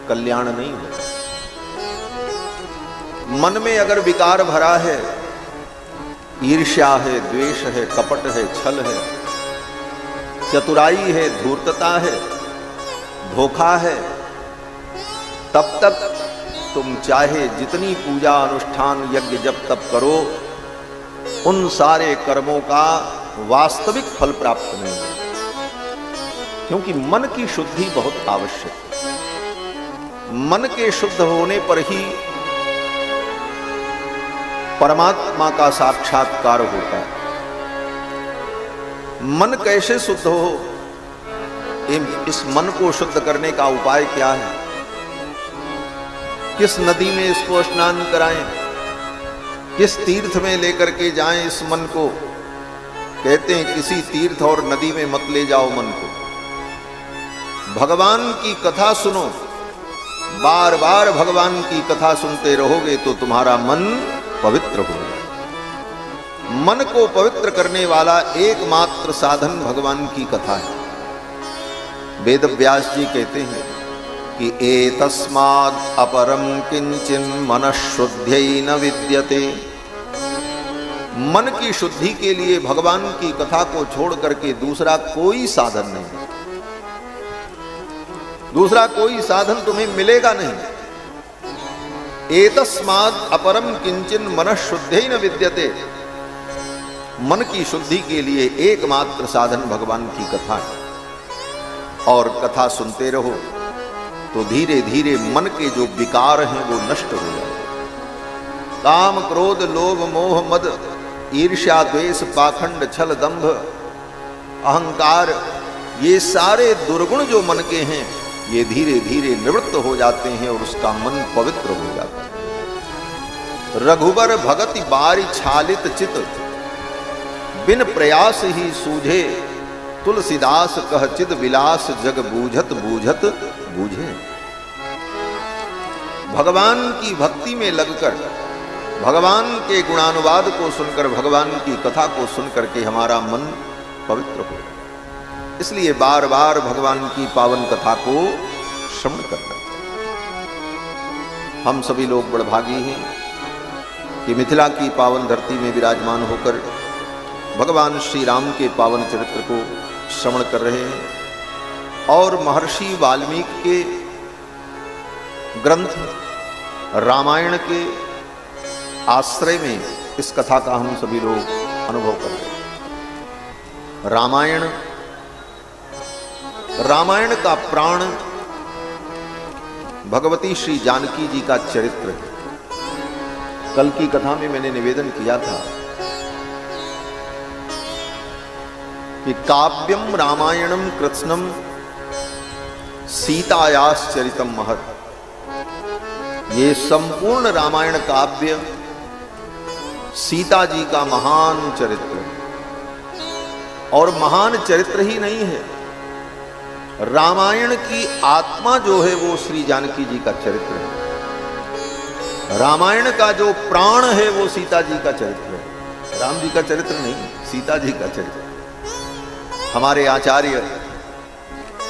कल्याण नहीं होता। मन में अगर विकार भरा है, ईर्ष्या है, द्वेष है, कपट है, छल है, चतुराई है, धूर्तता है, धोखा है, तब तक तुम चाहे जितनी पूजा अनुष्ठान यज्ञ जप तप करो, उन सारे कर्मों का वास्तविक फल प्राप्त नहीं है। क्योंकि मन की शुद्धि बहुत आवश्यक है। मन के शुद्ध होने पर ही परमात्मा का साक्षात्कार होता है। मन कैसे शुद्ध हो, इस मन को शुद्ध करने का उपाय क्या है? किस नदी में इसको स्नान कराएं, किस तीर्थ में लेकर के जाएं इस मन को? कहते हैं किसी तीर्थ और नदी में मत ले जाओ मन को, भगवान की कथा सुनो। बार बार भगवान की कथा सुनते रहोगे तो तुम्हारा मन पवित्र होगा। मन को पवित्र करने वाला एकमात्र साधन भगवान की कथा है। वेद व्यास जी कहते हैं कि एतस्माद् अपरम किंचिन मनःशुद्ध्यै न विद्यते। मन की शुद्धि के लिए भगवान की कथा को छोड़ करके दूसरा कोई साधन नहीं, दूसरा कोई साधन तुम्हें मिलेगा नहीं। एतस्माद् अपरम किंचिन मनःशुद्ध्यै न विद्यते। मन की शुद्धि के लिए एकमात्र साधन भगवान की कथा है। और कथा सुनते रहो तो धीरे धीरे मन के जो विकार हैं वो नष्ट हो जाए। काम क्रोध लोभ मोह मद ईर्ष्या द्वेष पाखंड छल दंभ अहंकार, ये सारे दुर्गुण जो मन के हैं ये धीरे धीरे निवृत्त हो जाते हैं और उसका मन पवित्र हो जाता है। रघुबर भगति बारी छालित चित, बिन प्रयास ही सूझे तुलसीदास कह चिद विलास जग बूझत बूझत बूझे। भगवान की भक्ति में लगकर, भगवान के गुणानुवाद को सुनकर, भगवान की कथा को सुनकर के हमारा मन पवित्र हो। इसलिए बार बार भगवान की पावन कथा को श्रवण करना। हम सभी लोग बड़भागी हैं कि मिथिला की पावन धरती में विराजमान होकर भगवान श्री राम के पावन चरित्र को श्रवण कर रहे हैं। और महर्षि वाल्मीकि के ग्रंथ रामायण के आश्रय में इस कथा का हम सभी लोग अनुभव कर रहे हैं। रामायण का प्राण भगवती श्री जानकी जी का चरित्र है। कल की कथा में मैंने निवेदन किया था कि काव्यम रामायणम कृत्स्नम सीतायाश्चरितम महत्। ये संपूर्ण रामायण काव्य सीता जी का महान चरित्र है। और महान चरित्र ही नहीं है, रामायण की आत्मा जो है वो श्री जानकी जी का चरित्र है। रामायण का जो प्राण है वो सीता जी का चरित्र है, राम जी का चरित्र नहीं, सीता जी का चरित्र। हमारे आचार्य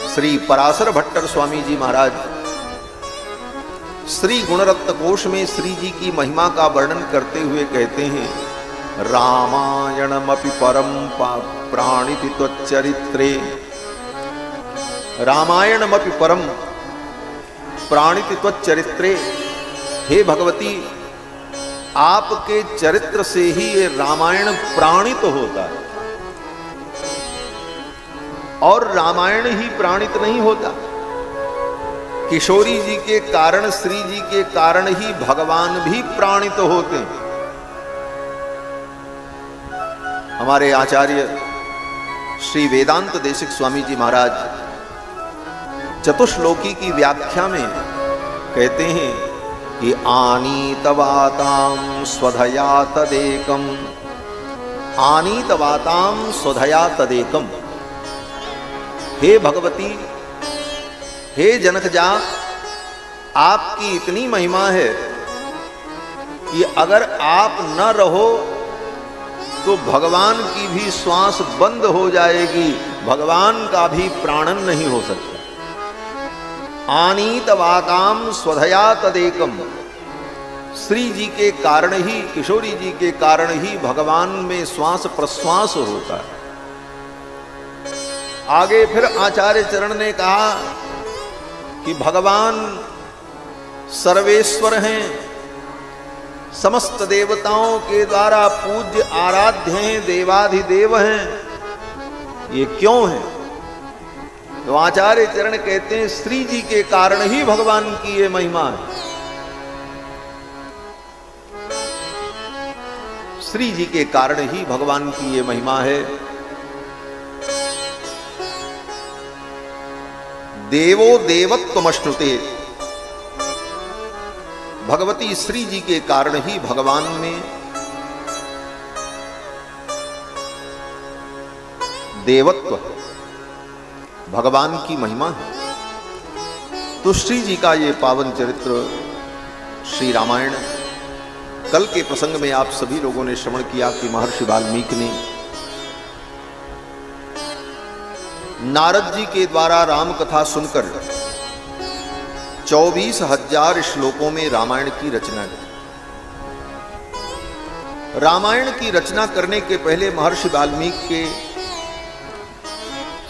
श्री पराशर भट्टर स्वामी जी महाराज श्री गुणरत्न कोश में श्री जी की महिमा का वर्णन करते हुए कहते हैं, रामायणमपि परम प्राणिति त्वच्चरित्रे। रामायणमपि परम प्राणिति त्वच्चरित्रे। हे भगवती, आपके चरित्र से ही ये रामायण प्राणित होता है। और रामायण ही प्राणित नहीं होता, किशोरी जी के कारण, श्री जी के कारण ही भगवान भी प्राणित होते हैं। हमारे आचार्य श्री वेदांत देशिक स्वामी जी महाराज चतुश्लोकी की व्याख्या में कहते हैं कि आनीतवातां स्वधया तदेकम, आनीतवातां स्वधया तदेकम। हे भगवती, हे जनकजा, आपकी इतनी महिमा है कि अगर आप न रहो तो भगवान की भी श्वास बंद हो जाएगी, भगवान का भी प्राणन नहीं हो सकता। आनीत वाकाम स्वधया तदेकम। श्री जी के कारण ही, किशोरी जी के कारण ही भगवान में श्वास प्रश्वास होता है। आगे फिर आचार्य चरण ने कहा कि भगवान सर्वेश्वर हैं, समस्त देवताओं के द्वारा पूज्य आराध्य हैं, देवाधिदेव हैं। ये क्यों है? तो आचार्य चरण कहते हैं श्री जी के कारण ही भगवान की ये महिमा है। श्री जी के कारण ही भगवान की ये महिमा है। देवो देवत्वमश्नुते, भगवती श्री जी के कारण ही भगवान में देवत्व, भगवान की महिमा है। तो श्री जी का ये पावन चरित्र श्री रामायण, कल के प्रसंग में आप सभी लोगों ने श्रवण किया कि महर्षि वाल्मीकि ने नारद जी के द्वारा राम कथा सुनकर 24,000 श्लोकों में रामायण की रचना की। रामायण की रचना करने के पहले महर्षि वाल्मीकि के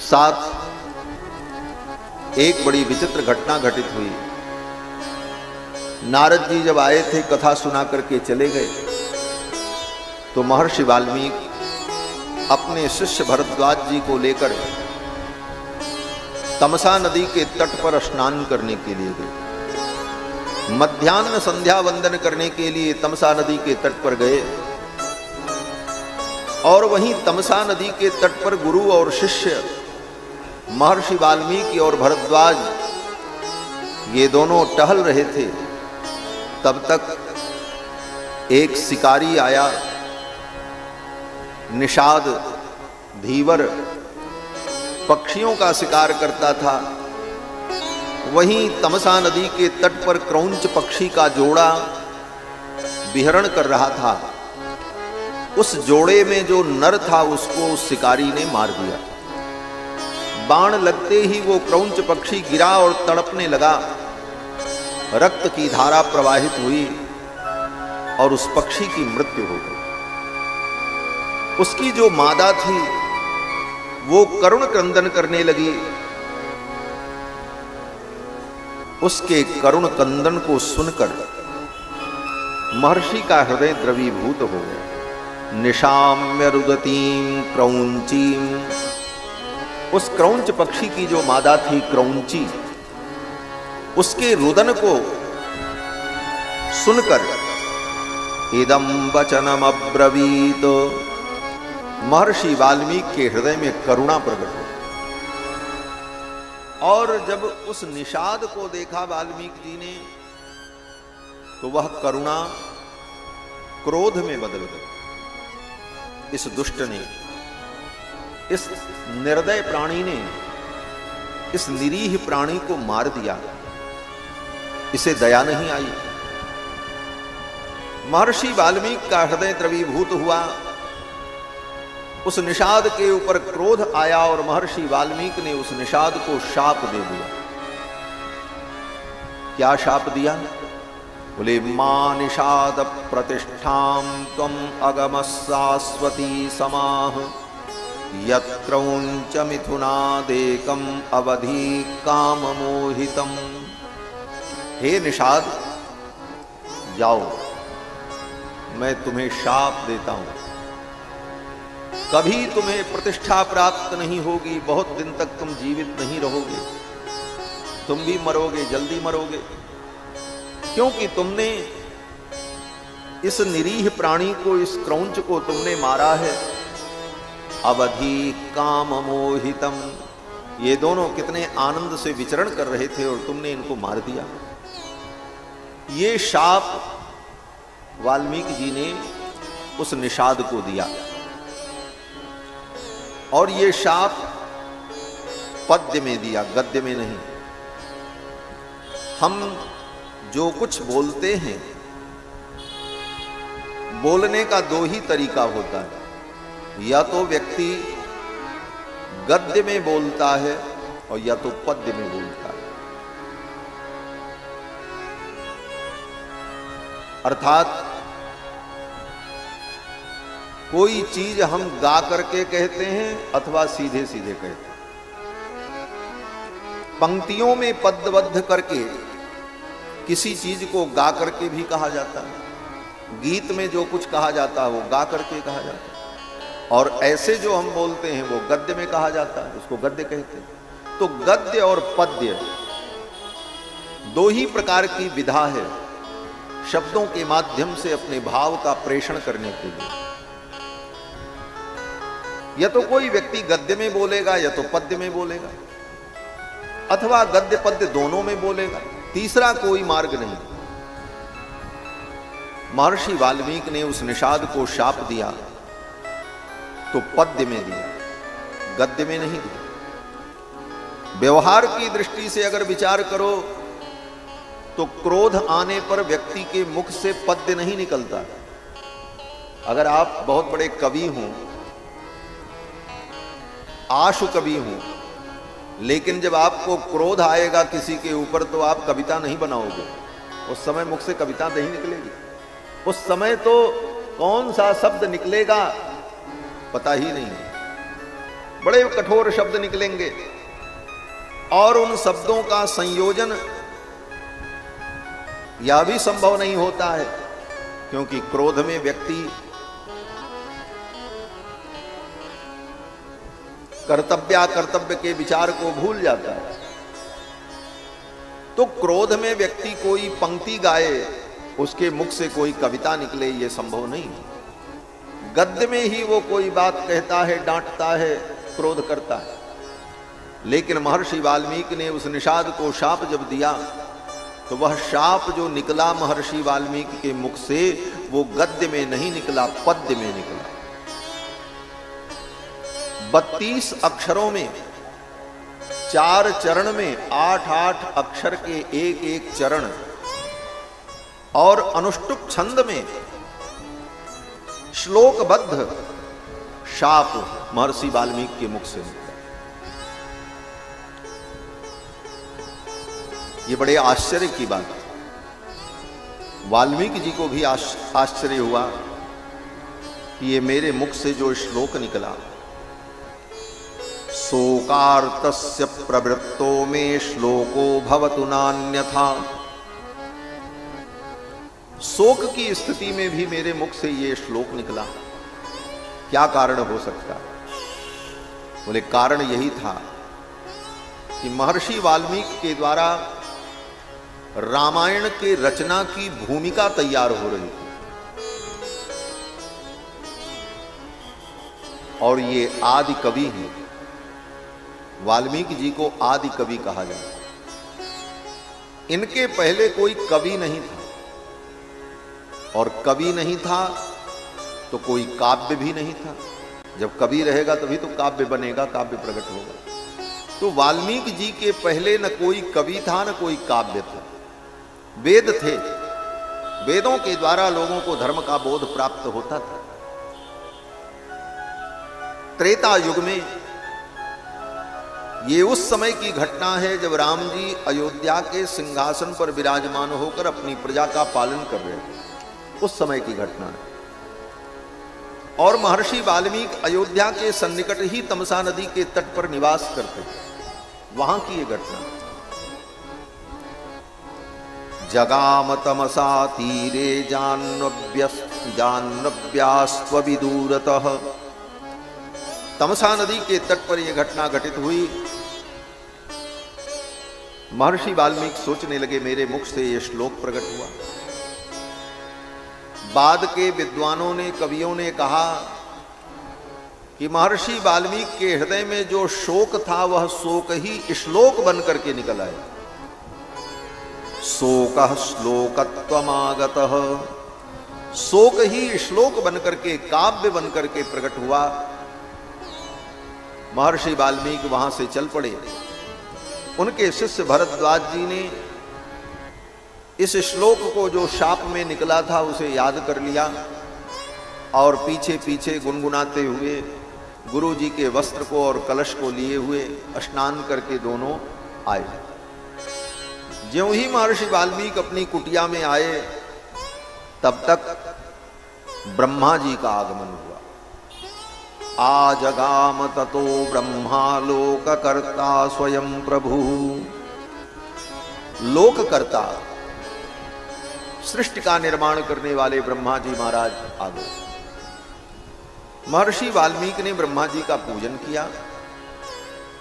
साथ एक बड़ी विचित्र घटना घटित हुई। नारद जी जब आए थे, कथा सुना करके चले गए, तो महर्षि वाल्मीकि अपने शिष्य भरद्वाज जी को लेकर तमसा नदी के तट पर स्नान करने के लिए गए। मध्याह्न संध्या वंदन करने के लिए तमसा नदी के तट पर गए और वहीं तमसा नदी के तट पर गुरु और शिष्य महर्षि वाल्मीकि और भरद्वाज ये दोनों टहल रहे थे। तब तक एक शिकारी आया, निषाद धीवर पक्षियों का शिकार करता था। वहीं तमसा नदी के तट पर क्रौंच पक्षी का जोड़ा विहरण कर रहा था। उस जोड़े में जो नर था उसको उस शिकारी ने मार दिया। बाण लगते ही वो क्रौंच पक्षी गिरा और तड़पने लगा। रक्त की धारा प्रवाहित हुई और उस पक्षी की मृत्यु हो गई। उसकी जो मादा थी वो करुण क्रंदन करने लगी। उसके करुण क्रंदन को सुनकर महर्षि का हृदय द्रवीभूत हो गया। निशाम्य रुदतीं क्रौंचीं, उस क्रौंच पक्षी की जो मादा थी क्रौंची, उसके रुदन को सुनकर इदं वचनम अब्रवीत, महर्षि वाल्मीकि के हृदय में करुणा प्रकट हुई। और जब उस निषाद को देखा वाल्मीकि जी ने, तो वह करुणा क्रोध में बदल गई। इस दुष्ट ने, इस निर्दय प्राणी ने इस निरीह प्राणी को मार दिया। इसे दया नहीं आई। महर्षि वाल्मीकि का हृदय द्रवीभूत हुआ। उस निषाद के ऊपर क्रोध आया और महर्षि वाल्मीकि ने उस निषाद को शाप दे दिया। क्या शाप दिया? बोले, मां निषाद प्रतिष्ठां त्वं अगम शाश्वती समाह, यत्रौंच मिथुनादेकं अवधि काम मोहितम। हे निषाद, जाओ, मैं तुम्हें शाप देता हूं। कभी तुम्हें प्रतिष्ठा प्राप्त नहीं होगी, बहुत दिन तक तुम जीवित नहीं रहोगे, तुम भी मरोगे, जल्दी मरोगे, क्योंकि तुमने इस निरीह प्राणी को, इस क्रौंच को तुमने मारा है। अवधि काम मोहितम, ये दोनों कितने आनंद से विचरण कर रहे थे और तुमने इनको मार दिया। ये शाप वाल्मीकि जी ने उस निषाद को दिया और ये शाप पद्य में दिया, गद्य में नहीं। हम जो कुछ बोलते हैं, बोलने का दो ही तरीका होता है, या तो व्यक्ति गद्य में बोलता है और या तो पद्य में बोलता है। अर्थात कोई चीज हम गा करके कहते हैं अथवा सीधे सीधे कहते हैं। पंक्तियों में पद्यबद्ध करके किसी चीज को गा करके भी कहा जाता है, गीत में जो कुछ कहा जाता है वो गा करके कहा जाता है, और ऐसे जो हम बोलते हैं वो गद्य में कहा जाता है, उसको गद्य कहते हैं। तो गद्य और पद्य दो ही प्रकार की विधा है शब्दों के माध्यम से अपने भाव का प्रेषण करने के लिए। या तो कोई व्यक्ति गद्य में बोलेगा या तो पद्य में बोलेगा, अथवा गद्य पद्य दोनों में बोलेगा, तीसरा कोई मार्ग नहीं। महर्षि वाल्मीकि ने उस निषाद को शाप दिया तो पद्य में दिया, गद्य में नहीं दिया। व्यवहार की दृष्टि से अगर विचार करो तो क्रोध आने पर व्यक्ति के मुख से पद्य नहीं निकलता। अगर आप बहुत बड़े कवि हों, आशु कवि हों, लेकिन जब आपको क्रोध आएगा किसी के ऊपर तो आप कविता नहीं बनाओगे, उस समय मुख से कविता नहीं निकलेगी। उस समय तो कौन सा शब्द निकलेगा पता ही नहीं, बड़े कठोर शब्द निकलेंगे और उन शब्दों का संयोजन यह भी संभव नहीं होता है, क्योंकि क्रोध में व्यक्ति कर्तव्य के विचार को भूल जाता है। तो क्रोध में व्यक्ति कोई पंक्ति गाए, उसके मुख से कोई कविता निकले, ये संभव नहीं। गद्य में ही वो कोई बात कहता है, डांटता है, क्रोध करता है। लेकिन महर्षि वाल्मीकि ने उस निषाद को शाप जब दिया तो वह शाप जो निकला महर्षि वाल्मीकि के मुख से वो गद्य में नहीं निकला, पद्य में निकला। 32 अक्षरों में 4 चरण में 8-8 अक्षर के एक एक चरण और अनुष्टुप छंद में श्लोकबद्ध शाप महर्षि वाल्मीकि के मुख से निकला। ये बड़े आश्चर्य की बात है। वाल्मीकि जी को भी आश्चर्य हुआ कि ये मेरे मुख से जो श्लोक निकला, शोकार्तस्य प्रवृत्तो में श्लोको भवतु नान्यथा, शोक की स्थिति में भी मेरे मुख से ये श्लोक निकला, क्या कारण हो सकता? बोले कारण यही था कि महर्षि वाल्मीकि के द्वारा रामायण के रचना की भूमिका तैयार हो रही थी और ये आदि कवि हैं। वाल्मीकि जी को आदि कवि कहा जाता है। इनके पहले कोई कवि नहीं था, और कवि नहीं था तो कोई काव्य भी नहीं था। जब कवि रहेगा तभी तो काव्य बनेगा, काव्य प्रकट होगा। तो वाल्मीकि जी के पहले न कोई कवि था न कोई काव्य था। वेद थे, वेदों के द्वारा लोगों को धर्म का बोध प्राप्त होता था। त्रेता युग में ये उस समय की घटना है जब राम जी अयोध्या के सिंहासन पर विराजमान होकर अपनी प्रजा का पालन कर रहे थे, उस समय की घटना है। और महर्षि वाल्मीकि अयोध्या के सन्निकट ही तमसा नदी के तट पर निवास करते थे, वहां की ये घटना। जगाम तमसा तीरे जाह्नव्यास्त्वविदूरतः, तमसा नदी के तट पर यह घटना घटित हुई। महर्षि वाल्मीकि सोचने लगे मेरे मुख से यह श्लोक प्रकट हुआ। बाद के विद्वानों ने, कवियों ने कहा कि महर्षि वाल्मीकि के हृदय में जो शोक था वह शोक ही श्लोक बन करके निकल आया। शोकः श्लोकत्वमागतः, शोक ही श्लोक बन करके, काव्य बन करके प्रकट हुआ। महर्षि वाल्मीकि वहां से चल पड़े। उनके शिष्य भरद्वाज जी ने इस श्लोक को जो शाप में निकला था उसे याद कर लिया और पीछे पीछे गुनगुनाते हुए गुरु जी के वस्त्र को और कलश को लिए हुए स्नान करके दोनों आए। ज्यों ही महर्षि वाल्मीकि अपनी कुटिया में आए तब तक ब्रह्मा जी का आगमन हुआ। आजगाम ततो ब्रह्मा लोककर्ता स्वयं प्रभु। लोककर्ता, सृष्टि का निर्माण करने वाले ब्रह्मा जी महाराज आ गए। महर्षि वाल्मीकि ने ब्रह्मा जी का पूजन किया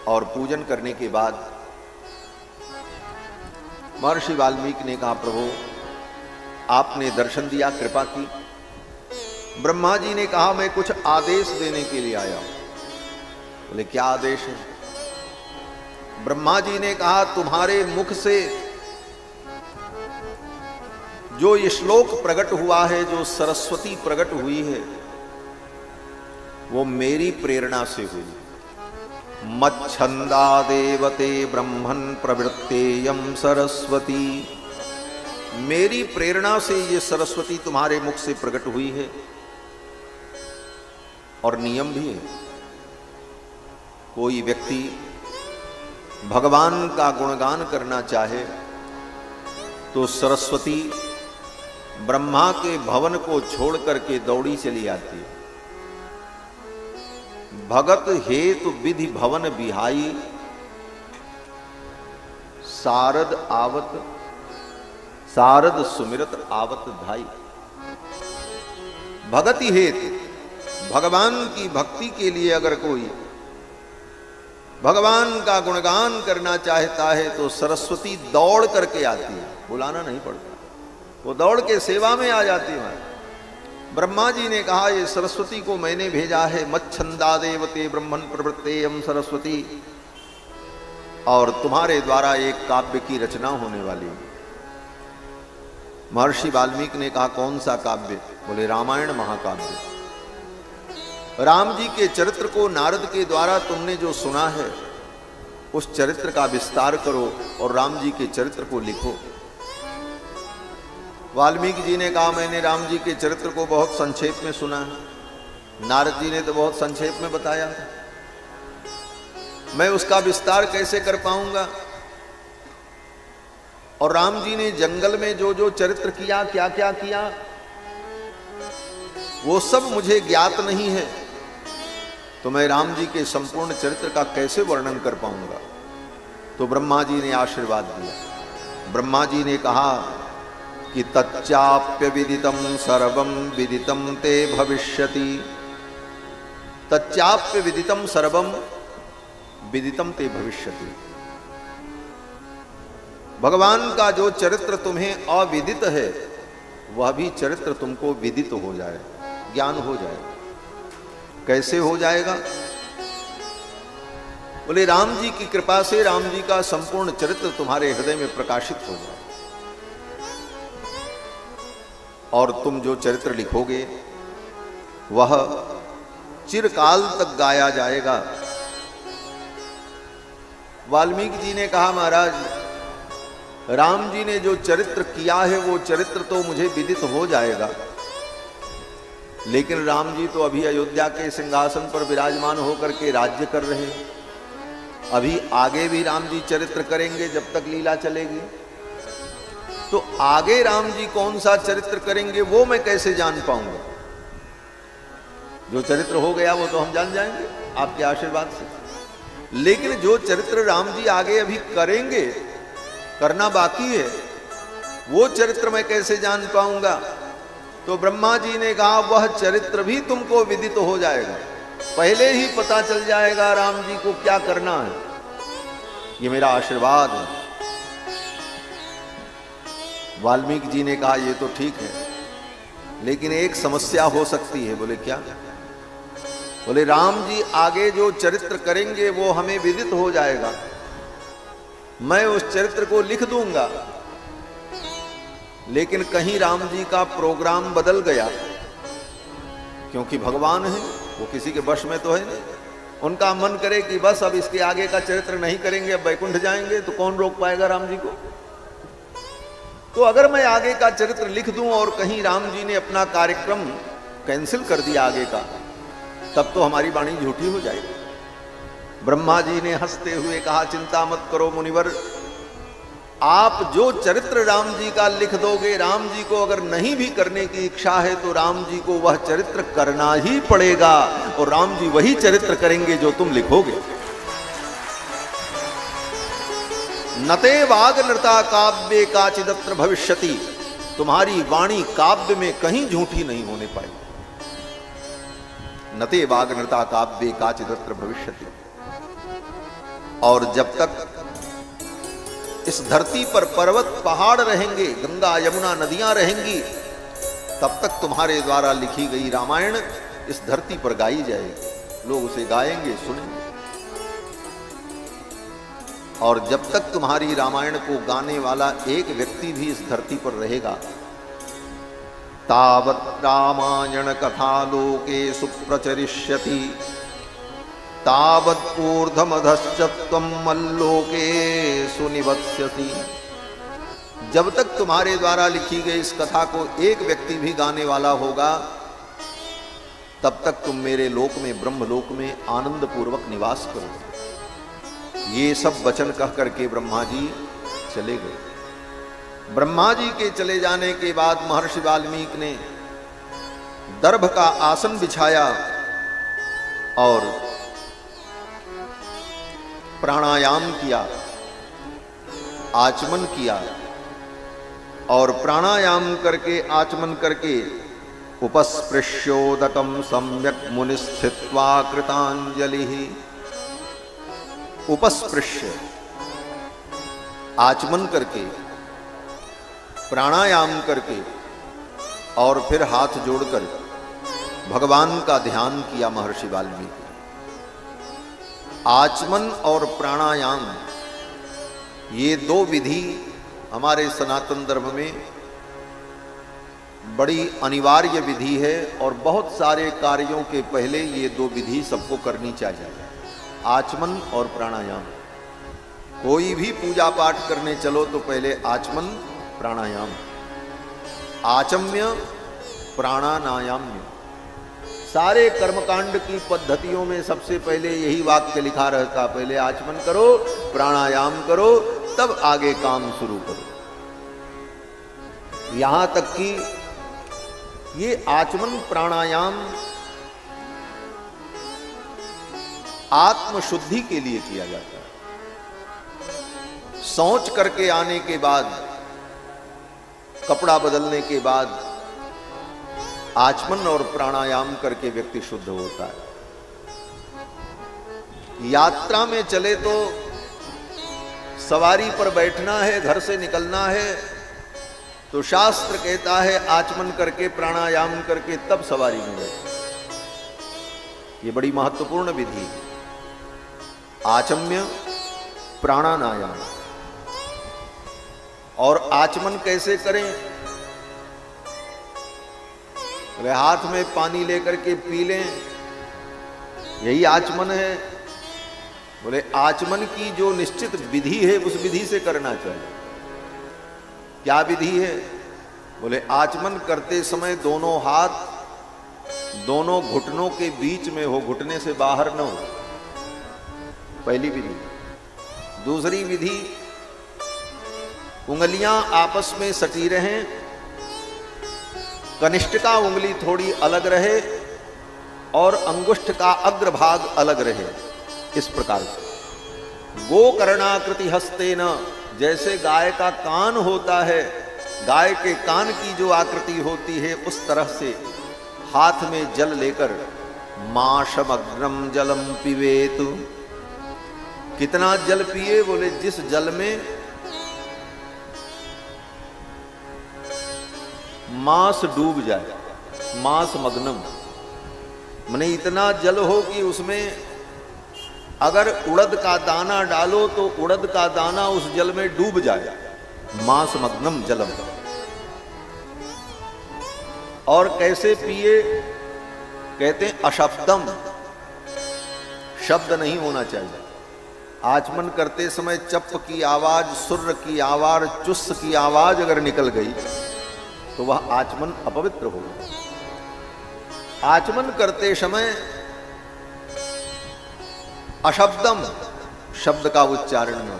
और पूजन करने के बाद महर्षि वाल्मीकि ने कहा, प्रभु आपने दर्शन दिया, कृपा की। ब्रह्मा जी ने कहा, मैं कुछ आदेश देने के लिए आया हूं। बोले क्या आदेश है? ब्रह्मा जी ने कहा, तुम्हारे मुख से जो ये श्लोक प्रकट हुआ है, जो सरस्वती प्रकट हुई है, वो मेरी प्रेरणा से हुई। मच्छंदा देवते ब्रह्मन् प्रवृत्तेयं सरस्वती। मेरी प्रेरणा से ये सरस्वती तुम्हारे मुख से प्रकट हुई है। और नियम भी है, कोई व्यक्ति भगवान का गुणगान करना चाहे तो सरस्वती ब्रह्मा के भवन को छोड़ करके दौड़ी चली आती है। भगत हेतु विधि भवन बिहाई, सारद आवत सारद सुमिरत आवत धाई। भगति हेतु, भगवान की भक्ति के लिए अगर कोई भगवान का गुणगान करना चाहता है तो सरस्वती दौड़ करके आती है, बुलाना नहीं पड़ता, वो दौड़ के सेवा में आ जाती है। ब्रह्मा जी ने कहा, ये सरस्वती को मैंने भेजा है। मच्छंदा देवते ब्रह्मन् प्रवृत्तेयं सरस्वती, और तुम्हारे द्वारा एक काव्य की रचना होने वाली है। महर्षि वाल्मीकि ने कहा, कौन सा काव्य? बोले रामायण महाकाव्य। राम जी के चरित्र को नारद के द्वारा तुमने जो सुना है, उस चरित्र का विस्तार करो और राम जी के चरित्र को लिखो। वाल्मीकि जी ने कहा, मैंने राम जी के चरित्र को बहुत संक्षेप में सुना है, नारद जी ने तो बहुत संक्षेप में बताया, मैं उसका विस्तार कैसे कर पाऊंगा? और राम जी ने जंगल में जो जो चरित्र किया, क्या क्या किया, वो सब मुझे ज्ञात नहीं है, तो मैं राम जी के संपूर्ण चरित्र का कैसे वर्णन कर पाऊंगा? तो ब्रह्मा जी ने आशीर्वाद दिया। ब्रह्मा जी ने कहा कि तच्चाप्य विदितम सर्वम विदितम ते भविष्यति। तच्चाप्य विदितम सर्वम विदितम ते भविष्यति। भगवान का जो चरित्र तुम्हें अविदित है, वह भी चरित्र तुमको विदित हो जाए, ज्ञान हो जाए। कैसे हो जाएगा? बोले राम जी की कृपा से राम जी का संपूर्ण चरित्र तुम्हारे हृदय में प्रकाशित हो जाए, और तुम जो चरित्र लिखोगे वह चिरकाल तक गाया जाएगा। वाल्मीकि जी ने कहा, महाराज राम जी ने जो चरित्र किया है वो चरित्र तो मुझे विदित हो जाएगा, लेकिन राम जी तो अभी अयोध्या के सिंहासन पर विराजमान होकर के राज्य कर रहे हैं। अभी आगे भी राम जी चरित्र करेंगे जब तक लीला चलेगी, तो आगे राम जी कौन सा चरित्र करेंगे वो मैं कैसे जान पाऊंगा? जो चरित्र हो गया वो तो हम जान जाएंगे आपके आशीर्वाद से, लेकिन जो चरित्र राम जी आगे अभी करेंगे, करना बाकी है, वो चरित्र मैं कैसे जान पाऊंगा? तो ब्रह्मा जी ने कहा, वह चरित्र भी तुमको विदित हो जाएगा, पहले ही पता चल जाएगा राम जी को क्या करना है। ये मेरा आशीर्वाद है। वाल्मीकि जी ने कहा, ये तो ठीक है, लेकिन एक समस्या हो सकती है। बोले क्या? बोले राम जी आगे जो चरित्र करेंगे वो हमें विदित हो जाएगा, मैं उस चरित्र को लिख दूंगा, लेकिन कहीं राम जी का प्रोग्राम बदल गया, क्योंकि भगवान है, वो किसी के वश में तो है नहीं। उनका मन करे कि बस अब इसके आगे का चरित्र नहीं करेंगे, अब वैकुंठ जाएंगे, तो कौन रोक पाएगा राम जी को? तो अगर मैं आगे का चरित्र लिख दूं और कहीं राम जी ने अपना कार्यक्रम कैंसिल कर दिया आगे का, तब तो हमारी वाणी झूठी हो जाएगी। ब्रह्मा जी ने हंसते हुए कहा, चिंता मत करो मुनिवर, आप जो चरित्र राम जी का लिख दोगे, राम जी को अगर नहीं भी करने की इच्छा है तो राम जी को वह चरित्र करना ही पड़ेगा, और राम जी वही चरित्र करेंगे जो तुम लिखोगे। नते वाग नृता काव्य काचिदत्र भविष्यति, तुम्हारी वाणी काव्य में कहीं झूठी नहीं होने पाएगी। नते वाग नृता काव्य काचिदत्र भविष्यति। और जब तक इस धरती पर पर्वत पहाड़ रहेंगे, गंगा यमुना नदियां रहेंगी, तब तक तुम्हारे द्वारा लिखी गई रामायण इस धरती पर गाई जाएगी, लोग उसे गाएंगे, सुनेंगे। और जब तक तुम्हारी रामायण को गाने वाला एक व्यक्ति भी इस धरती पर रहेगा, तावत् रामायण कथा लोके सुप्रचरिष्यति, तावत् ऊर्ध्वमधश्च त्वं मल्लोके सुनिवत्स्यसि। जब तक तुम्हारे द्वारा लिखी गई इस कथा को एक व्यक्ति भी गाने वाला होगा, तब तक तुम मेरे लोक में, ब्रह्मलोक में आनंद पूर्वक निवास करोगे। ये सब वचन कह करके ब्रह्मा जी चले गए। ब्रह्मा जी के चले जाने के बाद महर्षि वाल्मीकि ने दर्भ का आसन बिछाया और प्राणायाम किया, आचमन किया, और प्राणायाम करके, आचमन करके उपस्पृश्योदकम सम्यक मुनिस्थित्वा कृतांजलि। उपस्पृश्य, आचमन करके, प्राणायाम करके, और फिर हाथ जोड़कर भगवान का ध्यान किया महर्षि वाल्मीकि। आचमन और प्राणायाम, ये दो विधि हमारे सनातन धर्म में बड़ी अनिवार्य विधि है, और बहुत सारे कार्यों के पहले ये दो विधि सबको करनी चाहिए, आचमन और प्राणायाम। कोई भी पूजा पाठ करने चलो तो पहले आचमन, प्राणायाम, आचम्य प्राणानायाम्य। सारे कर्मकांड की पद्धतियों में सबसे पहले यही वाक्य लिखा रहता, पहले आचमन करो, प्राणायाम करो, तब आगे काम शुरू करो। यहां तक कि ये आचमन प्राणायाम आत्मशुद्धि के लिए किया जाता है। शौच करके आने के बाद, कपड़ा बदलने के बाद आचमन और प्राणायाम करके व्यक्ति शुद्ध होता है। यात्रा में चले तो सवारी पर बैठना है, घर से निकलना है, तो शास्त्र कहता है आचमन करके, प्राणायाम करके तब सवारी में बैठे। ये बड़ी महत्वपूर्ण विधि है, आचम्य प्राणायाम। और आचमन कैसे करें? वे हाथ में पानी लेकर के पी लें, यही आचमन है। बोले आचमन की जो निश्चित विधि है उस विधि से करना चाहिए। क्या विधि है? बोले आचमन करते समय दोनों हाथ दोनों घुटनों के बीच में हो, घुटने से बाहर न हो, पहली विधि। दूसरी विधि, उंगलियां आपस में सटी रहें, कनिष्ठिका उंगली थोड़ी अलग रहे और अंगुष्ठ का अग्रभाग अलग रहे। इस प्रकार से गोकर्णाकृति हस्तेन, जैसे गाय का कान होता है, गाय के कान की जो आकृति होती है उस तरह से हाथ में जल लेकर माशमग्रम जलम पिबेतु। कितना जल पिए? बोले जिस जल में मांस डूब जाए, मांस मग्नम, माने इतना जल हो कि उसमें अगर उड़द का दाना डालो तो उड़द का दाना उस जल में डूब जाए, मांस मग्नम जलम। और कैसे पिए? कहते हैं अशब्दम, शब्द नहीं होना चाहिए। आचमन करते समय चप की आवाज, सुर्र की आवाज, चुस्स की आवाज अगर निकल गई तो वह आचमन अपवित्र होगा। आचमन करते समय अशब्दम, शब्द का उच्चारण न हो।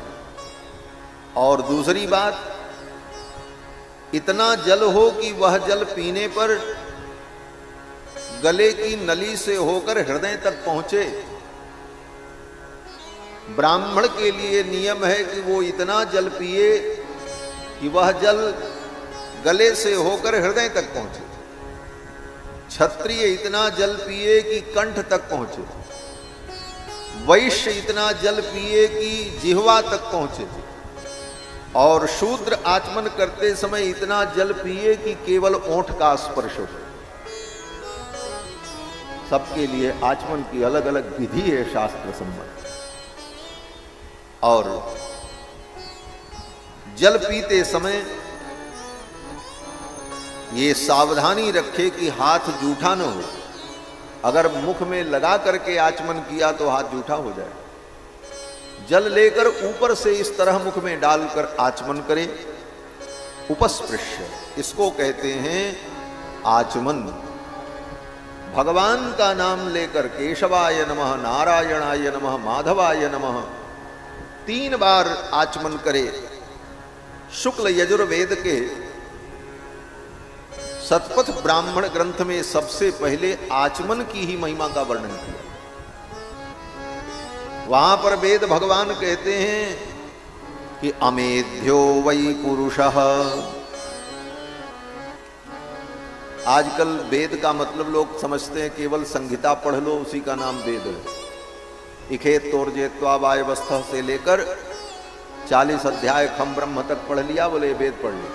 और दूसरी बात, इतना जल हो कि वह जल पीने पर गले की नली से होकर हृदय तक पहुंचे। ब्राह्मण के लिए नियम है कि वो इतना जल पिए कि वह जल गले से होकर हृदय तक पहुंचे। क्षत्रिय इतना जल पिए कि कंठ तक पहुंचे। वैश्य इतना जल पिए कि जिह्वा तक पहुंचे। और शूद्र आचमन करते समय इतना जल पिए कि केवल ओंठ का स्पर्श हो। सबके लिए आचमन की अलग अलग विधि है शास्त्र सम्मत। और जल पीते समय ये सावधानी रखे कि हाथ जूठा न हो। अगर मुख में लगा करके आचमन किया तो हाथ जूठा हो जाए। जल लेकर ऊपर से इस तरह मुख में डालकर आचमन करे। उपस्पृश्य, इसको कहते हैं आचमन। भगवान का नाम लेकर केशवाय नमः, नारायणाय नमः, माधवाय नमः 3 बार आचमन करे। शुक्ल यजुर्वेद के शतपथ ब्राह्मण ग्रंथ में सबसे पहले आचमन की ही महिमा का वर्णन किया। वहां पर वेद भगवान कहते हैं कि अमेध्यो वै पुरुषः। आजकल वेद का मतलब लोग समझते हैं केवल संहिता पढ़ लो उसी का नाम वेद है। इखेत तोर्जेत्वा वायवस्था से लेकर 40 अध्याय खम ब्रह्म तक पढ़ लिया, बोले वेद पढ़ लिया।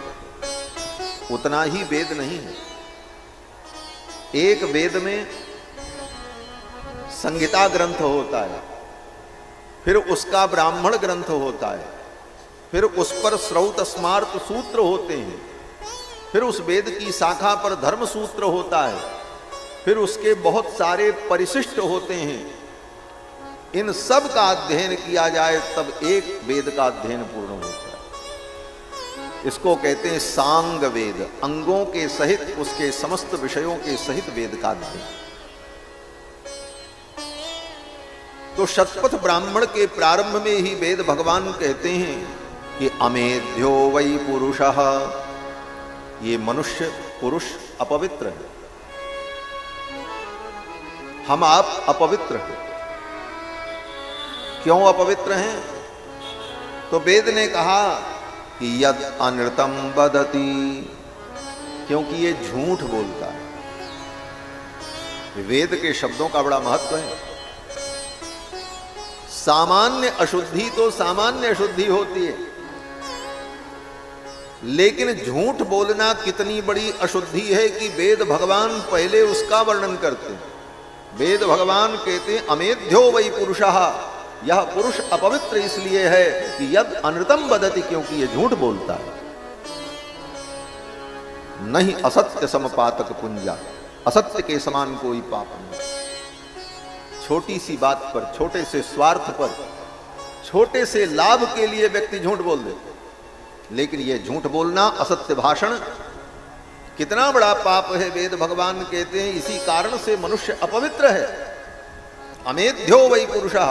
उतना ही वेद नहीं है। एक वेद में संहिता ग्रंथ होता है, फिर उसका ब्राह्मण ग्रंथ होता है, फिर उस पर श्रौत स्मार्त सूत्र होते हैं, फिर उस वेद की शाखा पर धर्म सूत्र होता है, फिर उसके बहुत सारे परिशिष्ट होते हैं। इन सब का अध्ययन किया जाए तब एक वेद का अध्ययन पूर्ण होता है। इसको कहते हैं सांग वेद। अंगों के सहित उसके समस्त विषयों के सहित वेद का अध्ययन। तो शतपथ ब्राह्मण के प्रारंभ में ही वेद भगवान कहते हैं कि अमेध्यो वै पुरुषः। ये मनुष्य पुरुष अपवित्र है, हम आप अपवित्र हैं। क्यों अपवित्र हैं? तो वेद ने कहा कि यद अनृतम वदति, क्योंकि ये झूठ बोलता है। वेद के शब्दों का बड़ा महत्व है। सामान्य अशुद्धि तो सामान्य अशुद्धि होती है, लेकिन झूठ बोलना कितनी बड़ी अशुद्धि है कि वेद भगवान पहले उसका वर्णन करते हैं। वेद भगवान कहते हैं अमेध्यो वै पुरुषः। यह पुरुष अपवित्र इसलिए है कि यद अनृतम वदति, क्योंकि यह झूठ बोलता है। नहीं असत्य समपातक पुंजा, असत्य के समान कोई पाप नहीं। छोटी सी बात पर, छोटे से स्वार्थ पर, छोटे से लाभ के लिए व्यक्ति झूठ बोल देते। लेकिन यह झूठ बोलना, असत्य भाषण कितना बड़ा पाप है। वेद भगवान कहते हैं इसी कारण से मनुष्य अपवित्र है। अमेध्यो वै पुरुषः।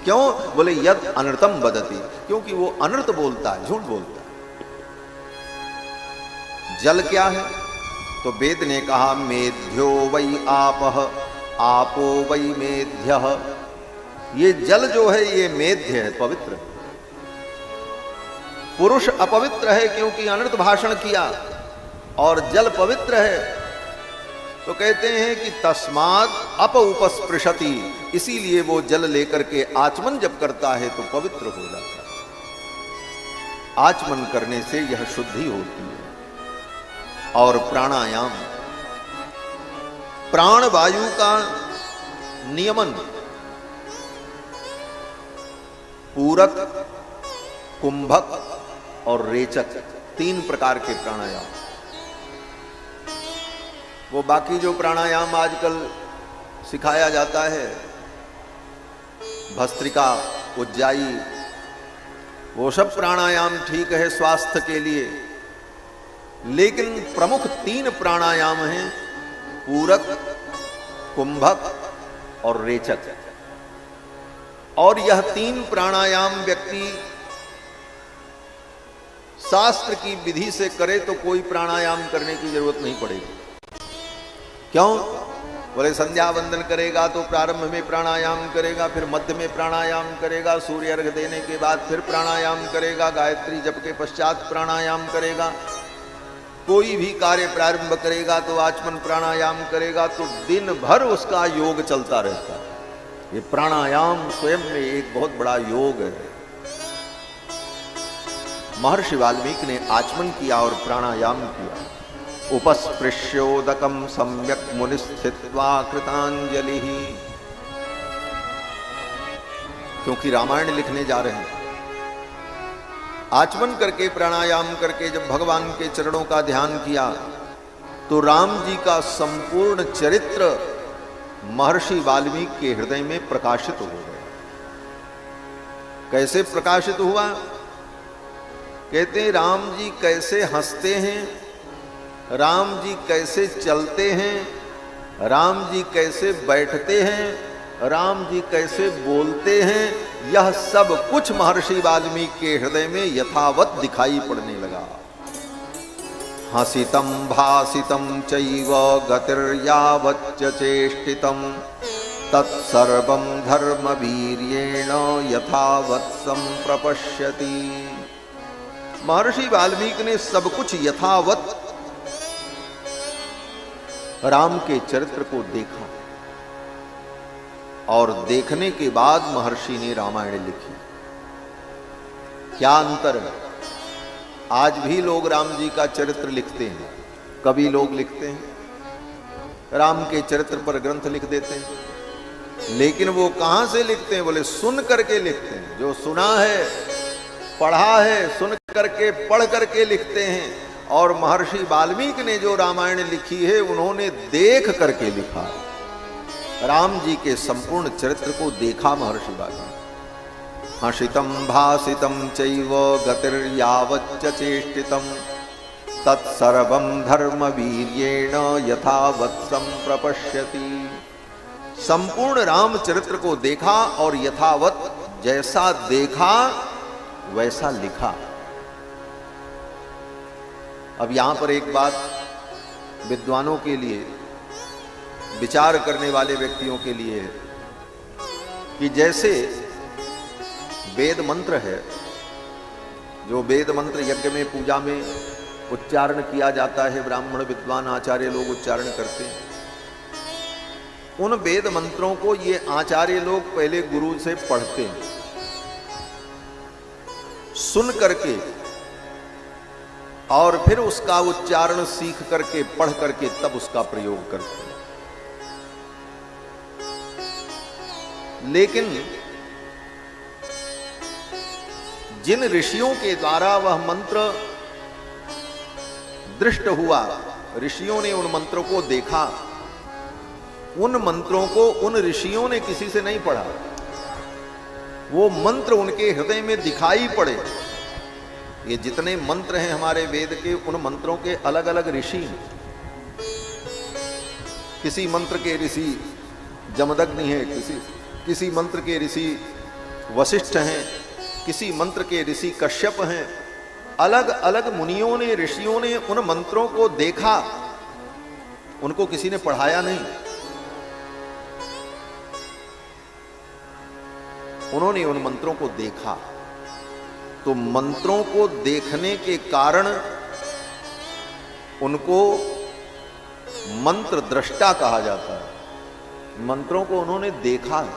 क्यों? बोले यद अनृतम वदति, क्योंकि वो अनर्थ बोलता है, झूठ बोलता है। जल क्या है? तो वेद ने कहा मेध्यो वै आपः, आपो वै मेध्यः। ये जल जो है ये मेध्य है, पवित्र। पुरुष अपवित्र है क्योंकि अनर्थ भाषण किया, और जल पवित्र है। तो कहते हैं कि तस्मात् अप उपस्पृशति, इसीलिए वो जल लेकर के आचमन जब करता है तो पवित्र हो जाता है। आचमन करने से यह शुद्धि होती है। और प्राणायाम, प्राण वायु का नियमन, पूरक, कुंभक और रेचक, 3 प्रकार के प्राणायाम। वो बाकी जो प्राणायाम आजकल सिखाया जाता है, भस्त्रिका, उज्जाई, वो सब प्राणायाम ठीक है स्वास्थ्य के लिए। लेकिन प्रमुख 3 प्राणायाम हैं, पूरक, कुंभक और रेचक। और यह 3 प्राणायाम व्यक्ति शास्त्र की विधि से करे तो कोई प्राणायाम करने की जरूरत नहीं पड़ेगी। क्यों? बोले संध्या वंदन करेगा तो प्रारंभ में प्राणायाम करेगा, फिर मध्य में प्राणायाम करेगा, सूर्य अर्घ देने के बाद फिर प्राणायाम करेगा, गायत्री जप के पश्चात प्राणायाम करेगा, कोई भी कार्य प्रारंभ करेगा तो आचमन प्राणायाम करेगा, तो दिन भर उसका योग चलता रहता है। ये प्राणायाम स्वयं में एक बहुत बड़ा योग है। महर्षि वाल्मीकि ने आचमन किया और प्राणायाम किया। उपस्पृश्योदकम सम्यक मुनिस्थित्वा कृतांजलि, क्योंकि रामायण लिखने जा रहे हैं। आचमन करके प्राणायाम करके जब भगवान के चरणों का ध्यान किया तो राम जी का संपूर्ण चरित्र महर्षि वाल्मीकि के हृदय में प्रकाशित हो गया। कैसे प्रकाशित हुआ? कहते हैं राम जी कैसे हंसते हैं, राम जी कैसे चलते हैं, राम जी कैसे बैठते हैं, राम जी कैसे बोलते हैं, यह सब कुछ महर्षि वाल्मीकि के हृदय में यथावत दिखाई पड़ने लगा। हसितम भासितम चैव गतिर्यावच्च चेष्टितम तत्सर्वं धर्मवीर्येण यथावत् संप्रपश्यति। महर्षि वाल्मीकि ने सब कुछ यथावत राम के चरित्र को देखा और देखने के बाद महर्षि ने रामायण लिखी। क्या अंतर है? आज भी लोग राम जी का चरित्र लिखते हैं, कवि लोग लिखते हैं, राम के चरित्र पर ग्रंथ लिख देते हैं, लेकिन वो कहां से लिखते हैं? बोले सुन करके लिखते हैं। जो सुना है, पढ़ा है, सुन करके पढ़ करके लिखते हैं। और महर्षि वाल्मीकि ने जो रामायण लिखी है उन्होंने देख करके लिखा। राम जी के संपूर्ण चरित्र को देखा महर्षि वाल्मीकि। हसितम भासितम चैव गतिर्यावच्च चेष्टितम तत्सर्वं धर्मवीर्येण यथावत् संप्रपश्यति। संपूर्ण राम चरित्र को देखा और यथावत जैसा देखा वैसा लिखा। अब यहां पर एक बात विद्वानों के लिए, विचार करने वाले व्यक्तियों के लिए है कि जैसे वेद मंत्र है, जो वेद मंत्र यज्ञ में पूजा में उच्चारण किया जाता है, ब्राह्मण विद्वान आचार्य लोग उच्चारण करते हैं, उन वेद मंत्रों को ये आचार्य लोग पहले गुरु से पढ़ते हैं, सुन करके और फिर उसका उच्चारण सीख करके पढ़ करके तब उसका प्रयोग करते हैं। लेकिन जिन ऋषियों के द्वारा वह मंत्र दृष्ट हुआ, ऋषियों ने उन मंत्रों को देखा, उन मंत्रों को उन ऋषियों ने किसी से नहीं पढ़ा, वो मंत्र उनके हृदय में दिखाई पड़े। ये जितने मंत्र हैं हमारे वेद के, उन मंत्रों के अलग अलग ऋषि हैं। किसी मंत्र के ऋषि जमदग्नि है, किसी मंत्र के ऋषि वशिष्ठ हैं, किसी मंत्र के ऋषि कश्यप हैं। अलग अलग मुनियों ने, ऋषियों ने उन मंत्रों को देखा, उनको किसी ने पढ़ाया नहीं, उन्होंने उन मंत्रों को देखा। तो मंत्रों को देखने के कारण उनको मंत्र दृष्टा कहा जाता है। मंत्रों को उन्होंने देखा है,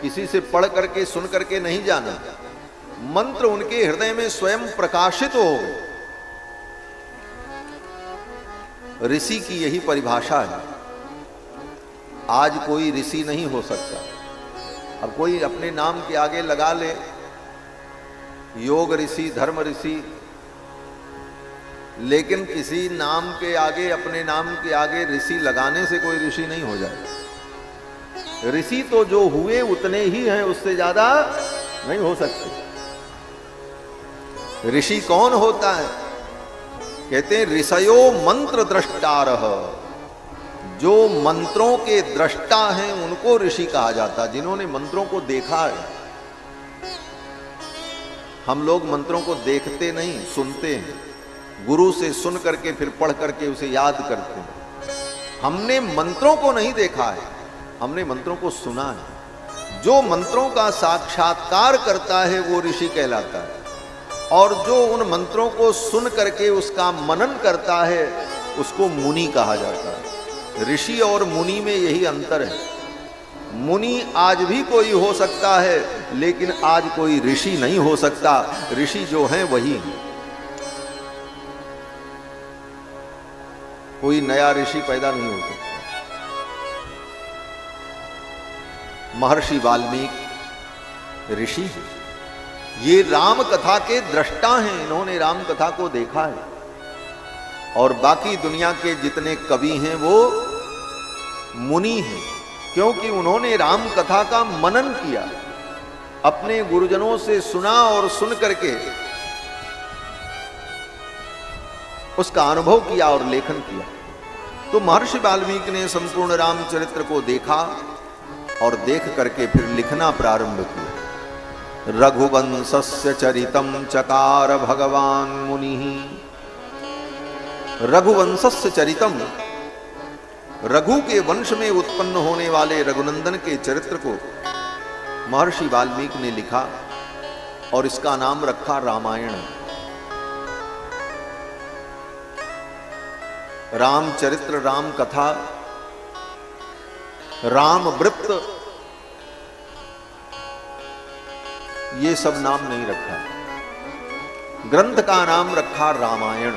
किसी से पढ़ करके सुन करके नहीं जाना, मंत्र उनके हृदय में स्वयं प्रकाशित हो गए। ऋषि की यही परिभाषा है। आज कोई ऋषि नहीं हो सकता। अब कोई अपने नाम के आगे लगा ले योग ऋषि, धर्म ऋषि, लेकिन किसी नाम के आगे, अपने नाम के आगे ऋषि लगाने से कोई ऋषि नहीं हो जाएगा। ऋषि तो जो हुए उतने ही हैं, उससे ज्यादा नहीं हो सकते। ऋषि कौन होता है? कहते हैं ऋषयो मंत्र द्रष्टारः। जो मंत्रों के दृष्टा हैं उनको ऋषि कहा जाता है, जिन्होंने मंत्रों को देखा है। हम लोग मंत्रों को देखते नहीं, सुनते हैं। गुरु से सुन करके फिर पढ़ करके उसे याद करते हैं। हमने मंत्रों को नहीं देखा है, हमने मंत्रों को सुना है। जो मंत्रों का साक्षात्कार करता है वो ऋषि कहलाता है, और जो उन मंत्रों को सुन करके उसका मनन करता है उसको मुनि कहा जाता है। ऋषि और मुनि में यही अंतर है। मुनि आज भी कोई हो सकता है, लेकिन आज कोई ऋषि नहीं हो सकता। ऋषि जो हैं वही हैं। कोई नया ऋषि पैदा नहीं हो सकता। महर्षि वाल्मीकि ऋषि हैं, ये राम कथा के दृष्टा हैं, इन्होंने राम कथा को देखा है। और बाकी दुनिया के जितने कवि हैं वो मुनि हैं, क्योंकि उन्होंने राम कथा का मनन किया, अपने गुरुजनों से सुना और सुन करके उसका अनुभव किया और लेखन किया। तो महर्षि वाल्मीकि ने संपूर्ण रामचरित्र को देखा और देख करके फिर लिखना प्रारंभ किया। रघुवंशस्य चरितम चकार भगवान मुनि। रघुवंशस्य चरितम, रघु के वंश में उत्पन्न होने वाले रघुनंदन के चरित्र को महर्षि वाल्मीकि ने लिखा और इसका नाम रखा रामायण। रामचरित्र, राम कथा, राम वृत्त, ये सब नाम नहीं रखा। ग्रंथ का नाम रखा रामायण।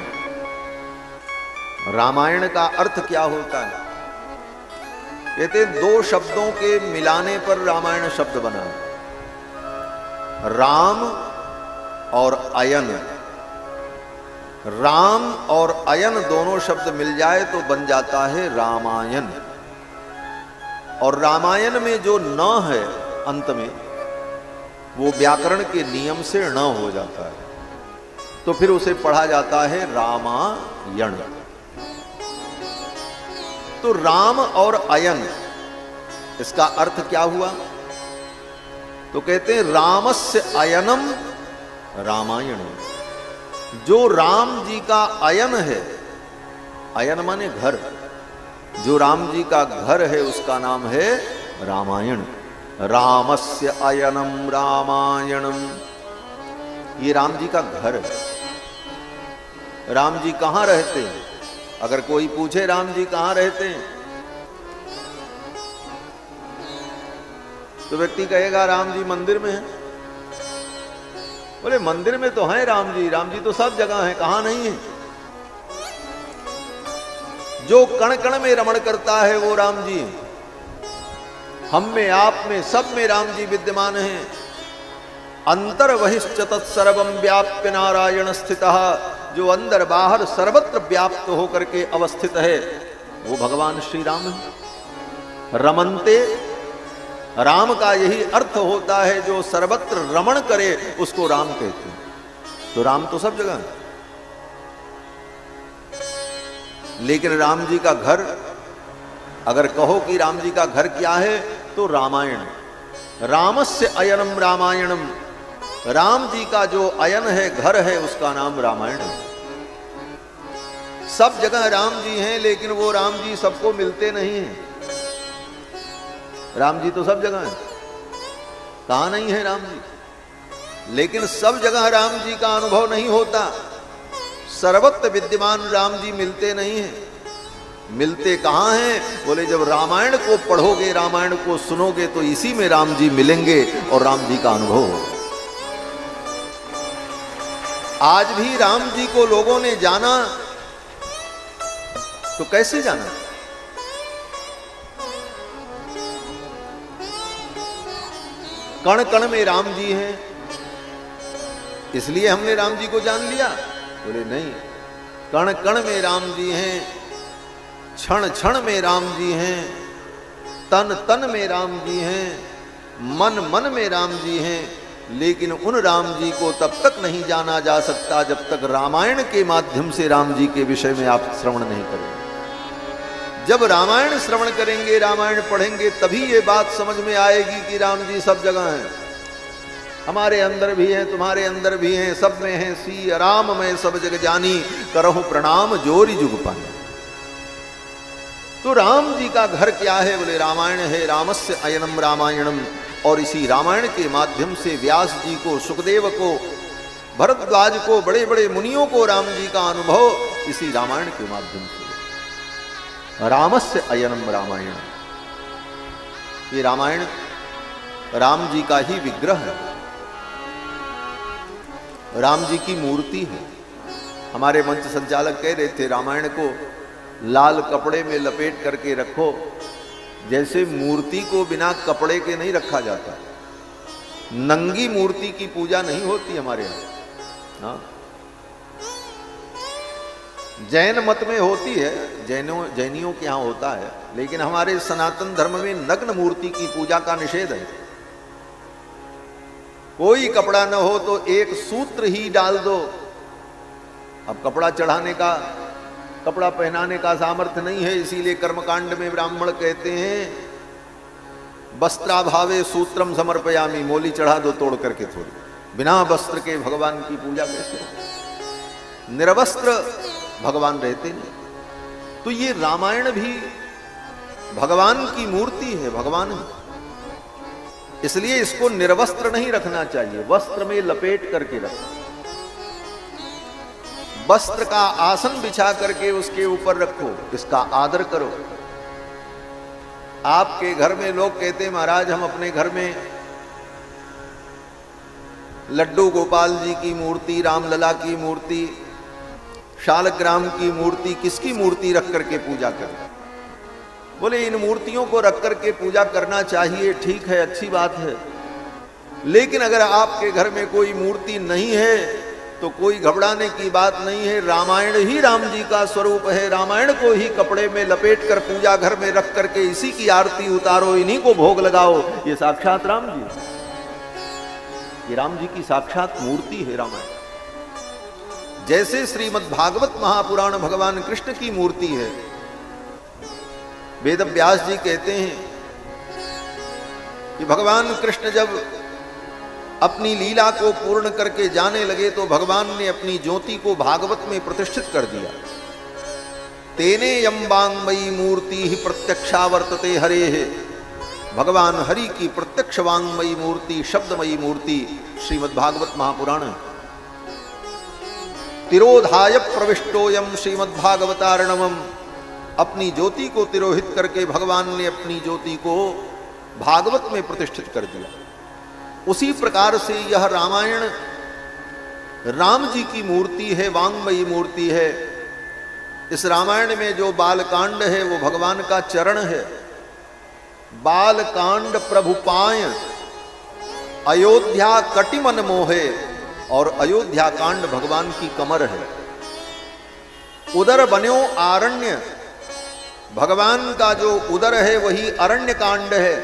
रामायण का अर्थ क्या होता है? कहते दो शब्दों के मिलाने पर रामायण शब्द बना। राम और अयन। राम और अयन दोनों शब्द मिल जाए तो बन जाता है रामायण। और रामायण में जो न है अंत में, वो व्याकरण के नियम से न हो जाता है, तो फिर उसे पढ़ा जाता है रामायण। तो राम और अयन, इसका अर्थ क्या हुआ? तो कहते हैं रामस्य अयनम रामायण। जो राम जी का अयन है, अयन माने घर, जो राम जी का घर है उसका नाम है रामायण। रामस्य अयनम रामायणम, ये राम जी का घर है। राम जी कहाँ रहते हैं? अगर कोई पूछे राम जी कहाँ रहते हैं, तो व्यक्ति कहेगा राम जी मंदिर में है। बोले मंदिर में तो हैं राम जी तो सब जगह हैं, कहां नहीं है? जो कण कण में रमण करता है वो राम जी है। हम में, आप में, सब में राम जी विद्यमान हैं। अंतर वहिश्च तत्सर्वं व्याप्य नारायण स्थितः, जो अंदर बाहर सर्वत्र व्याप्त होकर के अवस्थित है वो भगवान श्री राम है। रमन्ते, राम का यही अर्थ होता है, जो सर्वत्र रमण करे उसको राम कहते हैं। तो राम तो सब जगह है, लेकिन राम जी का घर, अगर कहो कि राम जी का घर क्या है, तो रामायण। रामस्य अयनम रामायणम, राम जी का जो अयन है, घर है, उसका नाम रामायण है। सब जगह राम जी हैं, लेकिन वो राम जी सबको मिलते नहीं हैं। राम जी तो सब जगह है, कहां नहीं है राम जी? लेकिन सब जगह राम जी का अनुभव नहीं होता। सर्वत्र विद्यमान राम जी मिलते नहीं हैं। मिलते कहां हैं? बोले जब रामायण को पढ़ोगे, रामायण को सुनोगे, तो इसी में राम जी मिलेंगे और राम जी का अनुभव होगा। आज भी राम जी को लोगों ने जाना, तो कैसे जाना? कण कण में राम जी हैं, इसलिए हमने राम जी को जान लिया? बोले नहीं, कण कण में राम जी हैं, क्षण क्षण में राम जी हैं, तन तन में राम जी हैं, मन मन में राम जी हैं। लेकिन उन राम जी को तब तक नहीं जाना जा सकता जब तक रामायण के माध्यम से राम जी के विषय में आप श्रवण नहीं करेंगे। जब रामायण श्रवण करेंगे, रामायण पढ़ेंगे, तभी ये बात समझ में आएगी कि राम जी सब जगह हैं। हमारे अंदर भी है, तुम्हारे अंदर भी है, सब में है सी राम मैं सब जग जानी, करहु प्रणाम जोरी जुग पानी। तो राम जी का घर क्या है? बोले रामायण है, रामस्य अयनम रामायणम। और इसी रामायण के माध्यम से व्यास जी को, सुखदेव को, भरद्वाज को, बड़े बड़े मुनियों को राम जी का अनुभव इसी रामायण के माध्यम से। रामस्य अयनम रामायण, ये रामायण राम जी का ही विग्रह है, राम जी की मूर्ति है। हमारे मंच संचालक कह रहे थे रामायण को लाल कपड़े में लपेट करके रखो, जैसे मूर्ति को बिना कपड़े के नहीं रखा जाता। नंगी मूर्ति की पूजा नहीं होती हमारे यहाँ। हाँ, जैन मत में होती है, जैनियों के यहाँ होता है, लेकिन हमारे सनातन धर्म में नग्न मूर्ति की पूजा का निषेध है। कोई कपड़ा न हो तो एक सूत्र ही डाल दो। अब कपड़ा चढ़ाने का, कपड़ा पहनाने का सामर्थ्य नहीं है, इसीलिए कर्मकांड में ब्राह्मण कहते हैं वस्त्राभावे सूत्रम समर्पयामी, मोली चढ़ा दो तोड़ करके थोड़ी। बिना वस्त्र के भगवान की पूजा कैसे हो? निरवस्त्र भगवान रहते नहीं। तो ये रामायण भी भगवान की मूर्ति है, भगवान है, इसलिए इसको निर्वस्त्र नहीं रखना चाहिए, वस्त्र में लपेट करके रखो। वस्त्र का आसन बिछा करके उसके ऊपर रखो, इसका आदर करो। आपके घर में लोग कहते हैं महाराज हम अपने घर में लड्डू गोपाल जी की मूर्ति, रामलला की मूर्ति, शालग्राम की मूर्ति, किसकी मूर्ति रख करके पूजा करें? बोले इन मूर्तियों को रख करके पूजा करना चाहिए, ठीक है, अच्छी बात है, लेकिन अगर आपके घर में कोई मूर्ति नहीं है तो कोई घबराने की बात नहीं है। रामायण ही राम जी का स्वरूप है, रामायण को ही कपड़े में लपेट कर पूजा घर में रख करके इसी की आरती उतारो, इन्हीं को भोग लगाओ। ये साक्षात राम जी, ये राम जी की साक्षात मूर्ति है रामायण। जैसे श्रीमद् भागवत महापुराण भगवान कृष्ण की मूर्ति है। वेद व्यास जी कहते हैं कि भगवान कृष्ण जब अपनी लीला को पूर्ण करके जाने लगे तो भगवान ने अपनी ज्योति को भागवत में प्रतिष्ठित कर दिया। तेने यम वांगमयी मूर्ति ही प्रत्यक्षावर्तते हरे है। भगवान हरि की प्रत्यक्ष वांगमयी मूर्ति, शब्दमयी मूर्ति श्रीमद्भागवत महापुराण। तिरोधाय प्रविष्टोयम श्रीमद्भागवतार्णवम, अपनी ज्योति को तिरोहित करके भगवान ने अपनी ज्योति को भागवत में प्रतिष्ठित कर दिया। उसी प्रकार से यह रामायण राम जी की मूर्ति है, वांगमयी मूर्ति है। इस रामायण में जो बालकांड है वो भगवान का चरण है। बालकांड प्रभु पाय अयोध्या कटिमन मोहे, और अयोध्या कांड भगवान की कमर है। उदर बन्यो आरण्य, भगवान का जो उदर है वही अरण्य कांड है।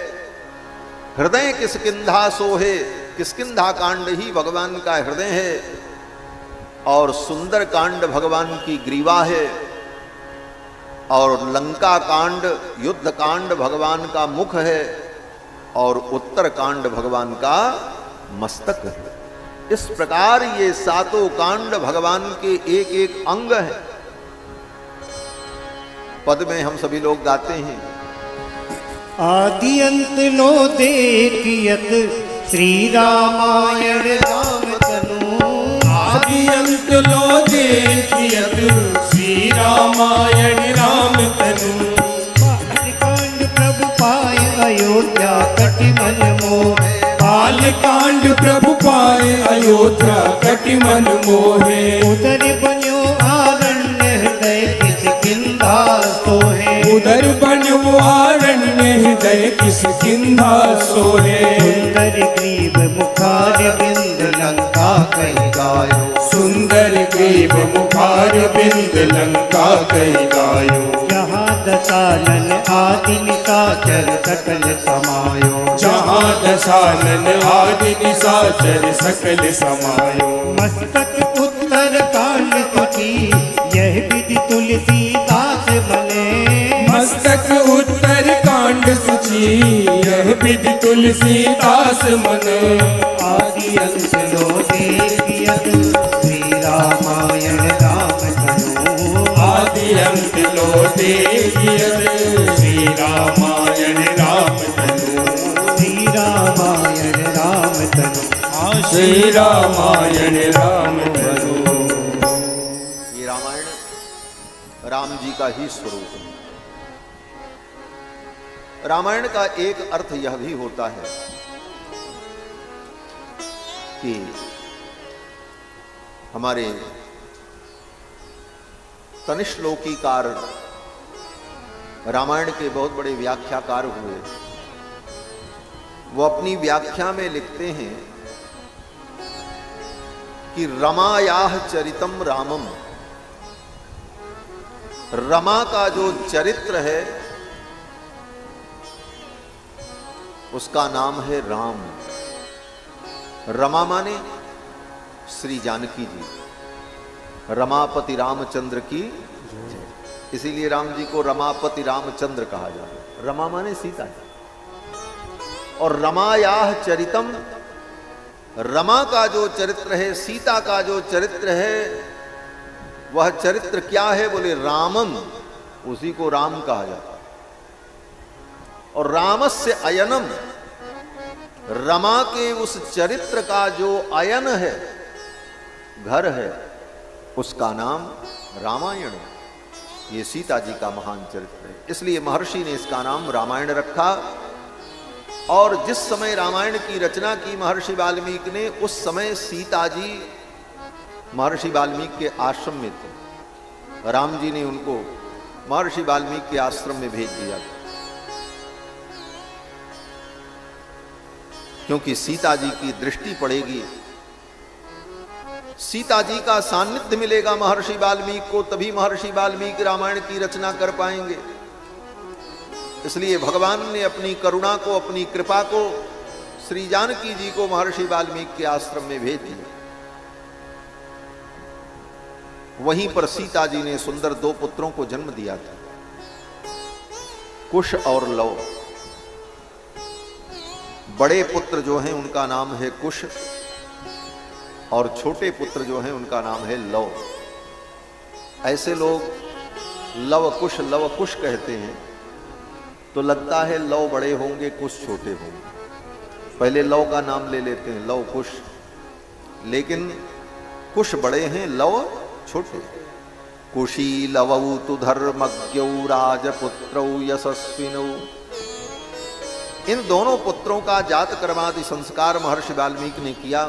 हृदय किष्किंधा सोहे, किष्किंधा कांड ही भगवान का हृदय है। और सुंदर कांड भगवान की ग्रीवा है। और लंका कांड, युद्ध कांड भगवान का मुख है। और उत्तर कांड भगवान का मस्तक है। इस प्रकार ये सातों कांड भगवान के एक एक अंग है। पद में हम सभी लोग गाते हैं, आदि अंत लो देखियत श्री रामायण राम तनु। आदि अंत लो देखियत श्री रामायण राम तनु। बालकांड प्रभु पाय अयोध्या कटिमन मोहे। बालकांड प्रभु पाय अयोध्या कटिमन मोहे। उदर बन्यो आरण्य हृदय किष्किंधा सोहे। उदर बन्यो आरण्य हृदय किष्किंधा सोहे। सुंदर ग्रीव मुखार बिंद लंका कही गायो। सुंदर ग्रीव मुखार बिंद लंका कही गायो। जहाँ दशानन आदि निशाचर सकल समायो। जहाँ दशानन आदि निशाचर सकल समायो। मस्तक उत्तर कांड तुझी यह विधि तुलसीदास बने। मस्तक उत्तर कांड सुची यह विधि तुलसीदास मन। आदि रामायण राम धरो। ये रामायण राम जी का ही स्वरूप है। रामायण का एक अर्थ यह भी होता है कि हमारे तनिष्लोकीकार रामायण के बहुत बड़े व्याख्याकार हुए, वो अपनी व्याख्या में लिखते हैं कि रमायाह चरितम रामम, रमा का जो चरित्र है उसका नाम है राम। रमा माने श्री जानकी जी, रमापति रामचंद्र की, इसीलिए राम जी को रमापति रामचंद्र कहा जाता है। रमा माने सीता जी। और रमायाह चरितम, रमा का जो चरित्र है, सीता का जो चरित्र है, वह चरित्र क्या है? बोले रामम, उसी को राम कहा जाता है। और रामस्य अयनम, रमा के उस चरित्र का जो अयन है, घर है, उसका नाम रामायण है। ये सीता जी का महान चरित्र है, इसलिए महर्षि ने इसका नाम रामायण रखा। और जिस समय रामायण की रचना की महर्षि वाल्मीकि ने, उस समय सीता जी महर्षि वाल्मीकि के आश्रम में थे। राम जी ने उनको महर्षि वाल्मीकि के आश्रम में भेज दिया था, क्योंकि सीता जी की दृष्टि पड़ेगी, सीता जी का सान्निध्य मिलेगा महर्षि वाल्मीकि को, तभी महर्षि वाल्मीकि रामायण की रचना कर पाएंगे। इसलिए भगवान ने अपनी करुणा को, अपनी कृपा को श्री जानकी जी को महर्षि वाल्मीकि के आश्रम में भेज दिया। वहीं पर सीता जी ने सुंदर 2 पुत्रों को जन्म दिया था, कुश और लव। बड़े पुत्र जो हैं उनका नाम है कुश, और छोटे पुत्र जो हैं उनका नाम है लव। ऐसे लोग लव कुश कहते हैं, तो लगता है लव बड़े होंगे कुश छोटे होंगे। पहले लव का नाम ले लेते हैं, लव कुश, लेकिन कुश बड़े हैं, लव छोटे। कुशी लवौ तु धर्मज्ञौ राजपुत्रौ यशस्विनौ। इन दोनों पुत्रों का जात कर्मादि संस्कार महर्षि वाल्मीकि ने किया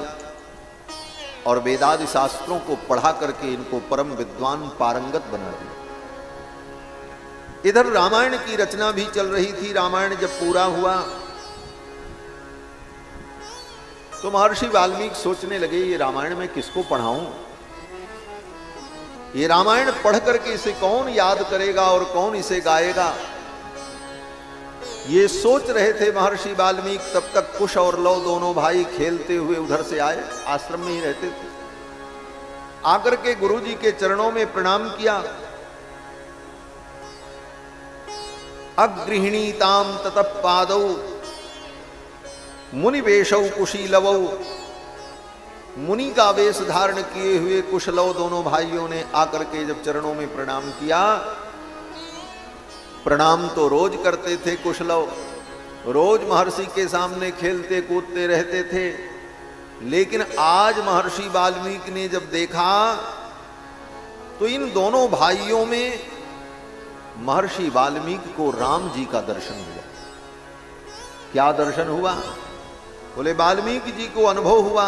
और वेदादि शास्त्रों को पढ़ा करके इनको परम विद्वान पारंगत बना दिया। इधर रामायण की रचना भी चल रही थी। रामायण जब पूरा हुआ तो महर्षि वाल्मीकि सोचने लगे, ये रामायण मैं किसको पढ़ाऊं? ये रामायण पढ़ करके इसे कौन याद करेगा और कौन इसे गाएगा? ये सोच रहे थे महर्षि वाल्मीकि, तब तक कुश और लव दोनों भाई खेलते हुए उधर से आए। आश्रम में ही रहते थे। आकर के गुरुजी के चरणों में प्रणाम किया। अगृहिणीताम ततः पादौ मुनि वेशौ कुशीलवौ। मुनि का वेश धारण किए हुए कुशलव दोनों भाइयों ने आकर के जब चरणों में प्रणाम किया, प्रणाम तो रोज करते थे कुशलव, रोज महर्षि के सामने खेलते कूदते रहते थे, लेकिन आज महर्षि वाल्मीकि ने जब देखा तो इन दोनों भाइयों में महर्षि वाल्मीकि को राम जी का दर्शन हुआ। क्या दर्शन हुआ? बोले वाल्मीकि जी को अनुभव हुआ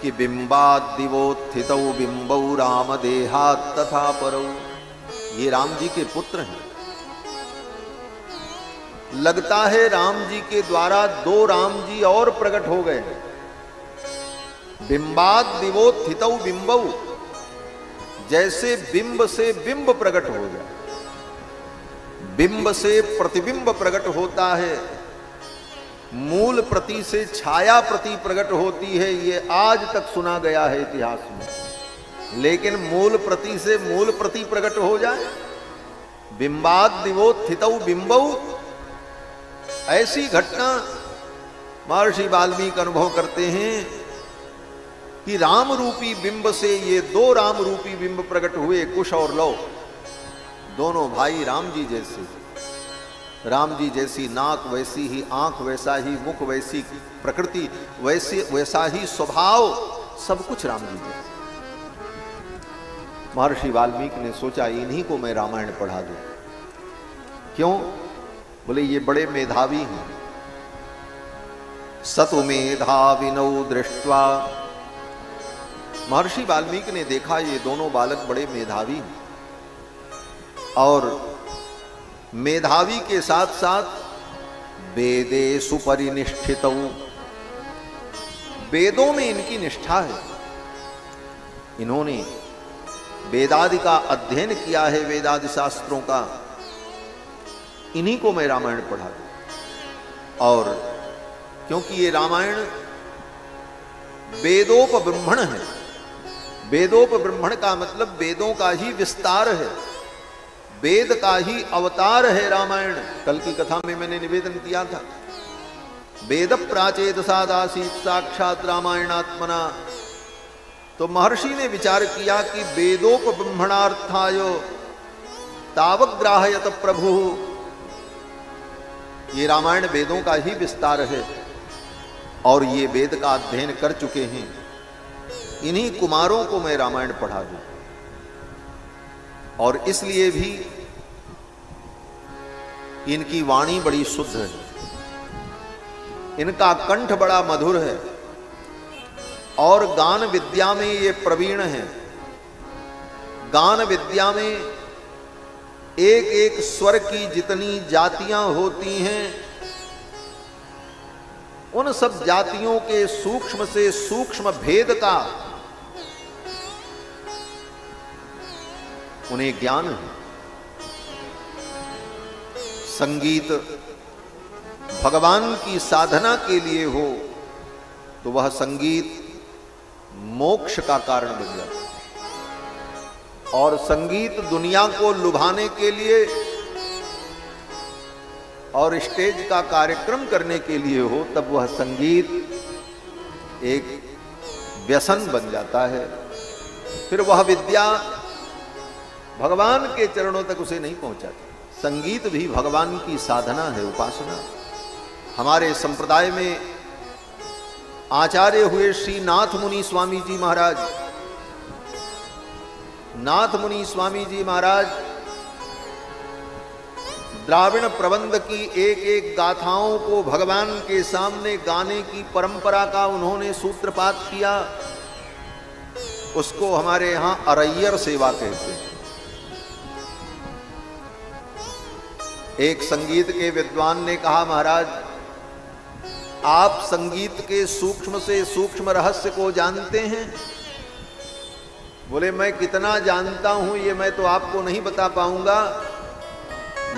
कि बिंबाद दिवोत्थितौ बिंबौ राम देहात् तथा परौ। ये राम जी के पुत्र हैं। लगता है राम जी के द्वारा 2 राम जी और प्रकट हो गए। बिंबाद दिवोत्थितौ बिंबौ, जैसे बिंब से बिंब प्रकट हो जाए, बिंब से प्रतिबिंब प्रकट होता है, मूल प्रति से छाया प्रति प्रकट होती है। ये आज तक सुना गया है इतिहास में, लेकिन मूल प्रति से मूल प्रति प्रकट हो जाए, बिंबाद दिवोत्थितौ बिंबौ, ऐसी घटना महर्षि वाल्मीकि अनुभव करते हैं कि राम रूपी बिंब से ये 2 राम रूपी बिंब प्रकट हुए, कुश और लव, दोनों भाई राम जी जैसे। राम जी जैसी नाक वैसी ही आंख, वैसा ही मुख, वैसी प्रकृति, वैसा ही स्वभाव, सब कुछ राम जी जैसा। महर्षि वाल्मीकि ने सोचा इन्हीं को मैं रामायण पढ़ा दूं। क्यों? बोले ये बड़े मेधावी हैं। सतु मेधाविनौ दृष्ट्वा, महर्षि वाल्मीकि ने देखा ये दोनों बालक बड़े मेधावी हैं, और मेधावी के साथ साथ वेदेषु परिनिष्ठितौ, वेदों में इनकी निष्ठा है। इन्होंने वेदादि का अध्ययन किया है, वेदादि शास्त्रों का। इन्हीं को मैं रामायण पढ़ा दूं। और क्योंकि ये रामायण वेदोपब्रह्मण है। वेदोपब्रह्मण का मतलब वेदों का ही विस्तार है, वेद का ही अवतार है रामायण। कल की कथा में मैंने निवेदन किया था, वेद प्राचेत सादासीत साक्षात रामायणात्मना। तो महर्षि ने विचार किया कि वेदोपब्रह्मणार्थाय तावग्राहयत प्रभु, ये रामायण वेदों का ही विस्तार है और ये वेद का अध्ययन कर चुके हैं। इन्हीं कुमारों को मैं रामायण पढ़ा दूं। और इसलिए भी इनकी वाणी बड़ी शुद्ध है, इनका कंठ बड़ा मधुर है, और गान विद्या में ये प्रवीण हैं। गान विद्या में एक एक स्वर की जितनी जातियां होती हैं, उन सब जातियों के सूक्ष्म से सूक्ष्म भेद का उन्हें ज्ञान है। संगीत भगवान की साधना के लिए हो तो वह संगीत मोक्ष का कारण बन जाता है, और संगीत दुनिया को लुभाने के लिए और स्टेज का कार्यक्रम करने के लिए हो तब वह संगीत एक व्यसन बन जाता है। फिर वह विद्या भगवान के चरणों तक उसे नहीं पहुंचाती। संगीत भी भगवान की साधना है, उपासना। हमारे संप्रदाय में आचार्य हुए श्री नाथ मुनि स्वामी जी महाराज। नाथ मुनि स्वामी जी महाराज द्राविड़ प्रबंध की एक एक गाथाओं को भगवान के सामने गाने की परंपरा का उन्होंने सूत्रपात किया। उसको हमारे यहां अरैयर सेवा कहते हैं। एक संगीत के विद्वान ने कहा, महाराज आप संगीत के सूक्ष्म से सूक्ष्म रहस्य को जानते हैं? बोले मैं कितना जानता हूं ये मैं तो आपको नहीं बता पाऊंगा।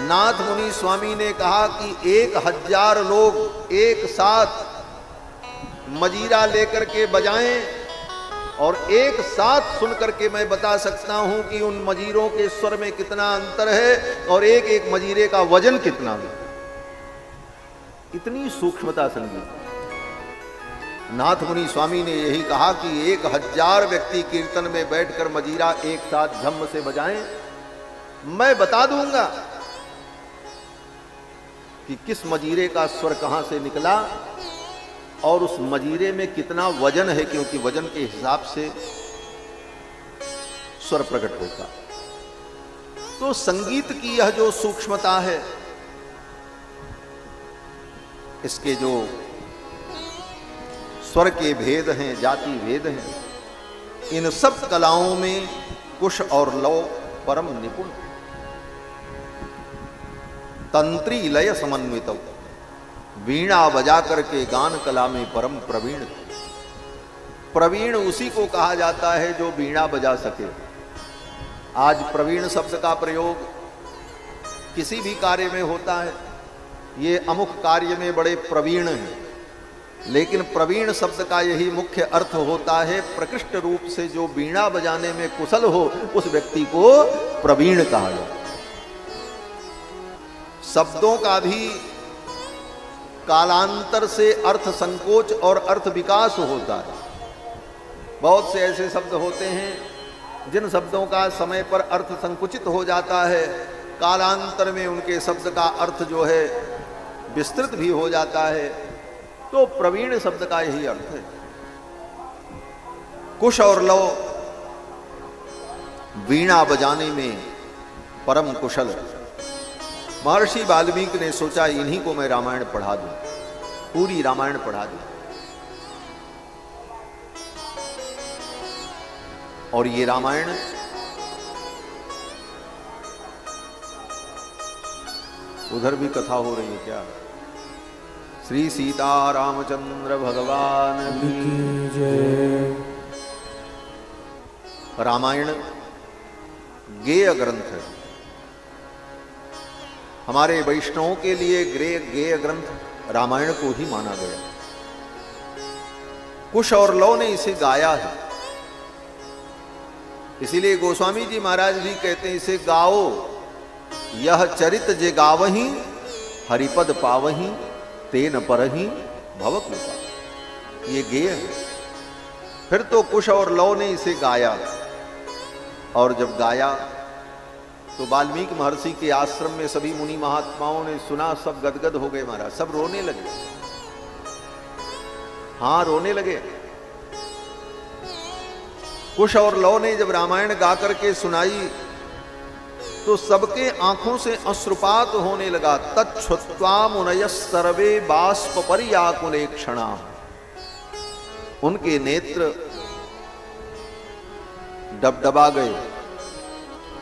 नाथ मुनि स्वामी ने कहा कि 1000 लोग एक साथ मजीरा लेकर के बजाएं और एक साथ सुन करके मैं बता सकता हूं कि उन मजीरों के स्वर में कितना अंतर है और एक एक मजीरे का वजन कितना है। इतनी सूक्ष्मता संगीत। नाथ मुनि स्वामी ने यही कहा कि 1000 व्यक्ति कीर्तन में बैठकर मजीरा एक साथ झम्म से बजाएं, मैं बता दूंगा कि किस मजीरे का स्वर कहां से निकला और उस मजीरे में कितना वजन है, क्योंकि वजन के हिसाब से स्वर प्रकट होता। तो संगीत की यह जो सूक्ष्मता है, इसके जो स्वर के भेद हैं, जाति भेद हैं, इन सब कलाओं में कुश और लौ परम निपुण। तंत्री लय समन्वित, वीणा बजा करके गान कला में परम प्रवीण। प्रवीण उसी को कहा जाता है जो वीणा बजा सके। आज प्रवीण शब्द का प्रयोग किसी भी कार्य में होता है, ये अमुक कार्य में बड़े प्रवीण हैं, लेकिन प्रवीण शब्द का यही मुख्य अर्थ होता है, प्रकृष्ट रूप से जो वीणा बजाने में कुशल हो उस व्यक्ति को प्रवीण कहा जाता है। शब्दों का भी कालांतर से अर्थ संकोच और अर्थ विकास होता है। बहुत से ऐसे शब्द होते हैं जिन शब्दों का समय पर अर्थ संकुचित हो जाता है कालांतर में उनके शब्द का अर्थ जो है विस्तृत भी हो जाता है, तो प्रवीण शब्द का यही अर्थ है। कुश और लव वीणा बजाने में परम कुशल। महर्षि वाल्मीकि ने सोचा इन्हीं को मैं रामायण पढ़ा दूं, पूरी रामायण पढ़ा दूं। और ये रामायण उधर भी कथा हो रही है क्या? श्री सीता रामचंद्र भगवान की जय। रामायण गेय ग्रंथ है। हमारे वैष्णवों के लिए गेय ग्रंथ रामायण को ही माना गया। कुश और लव ने इसे गाया है, इसीलिए गोस्वामी जी महाराज भी कहते हैं इसे गाओ, यह चरित जे गावही हरिपद पावही तेन परही भव कृपा। ये गेय है। फिर तो कुश और लव ने इसे गाया, और जब गाया तो वाल्मीकि महर्षि के आश्रम में सभी मुनि महात्माओं ने सुना, सब गदगद हो गए महाराज, सब रोने लगे। हाँ, रोने लगे। कुश और लव ने जब रामायण गा करके सुनाई तो सबके आंखों से अश्रुपात होने लगा। तच्छ्रुत्वा मुनयः सर्वे बाष्प पर्याकुले क्षणा। उनके नेत्र डबडबा गए,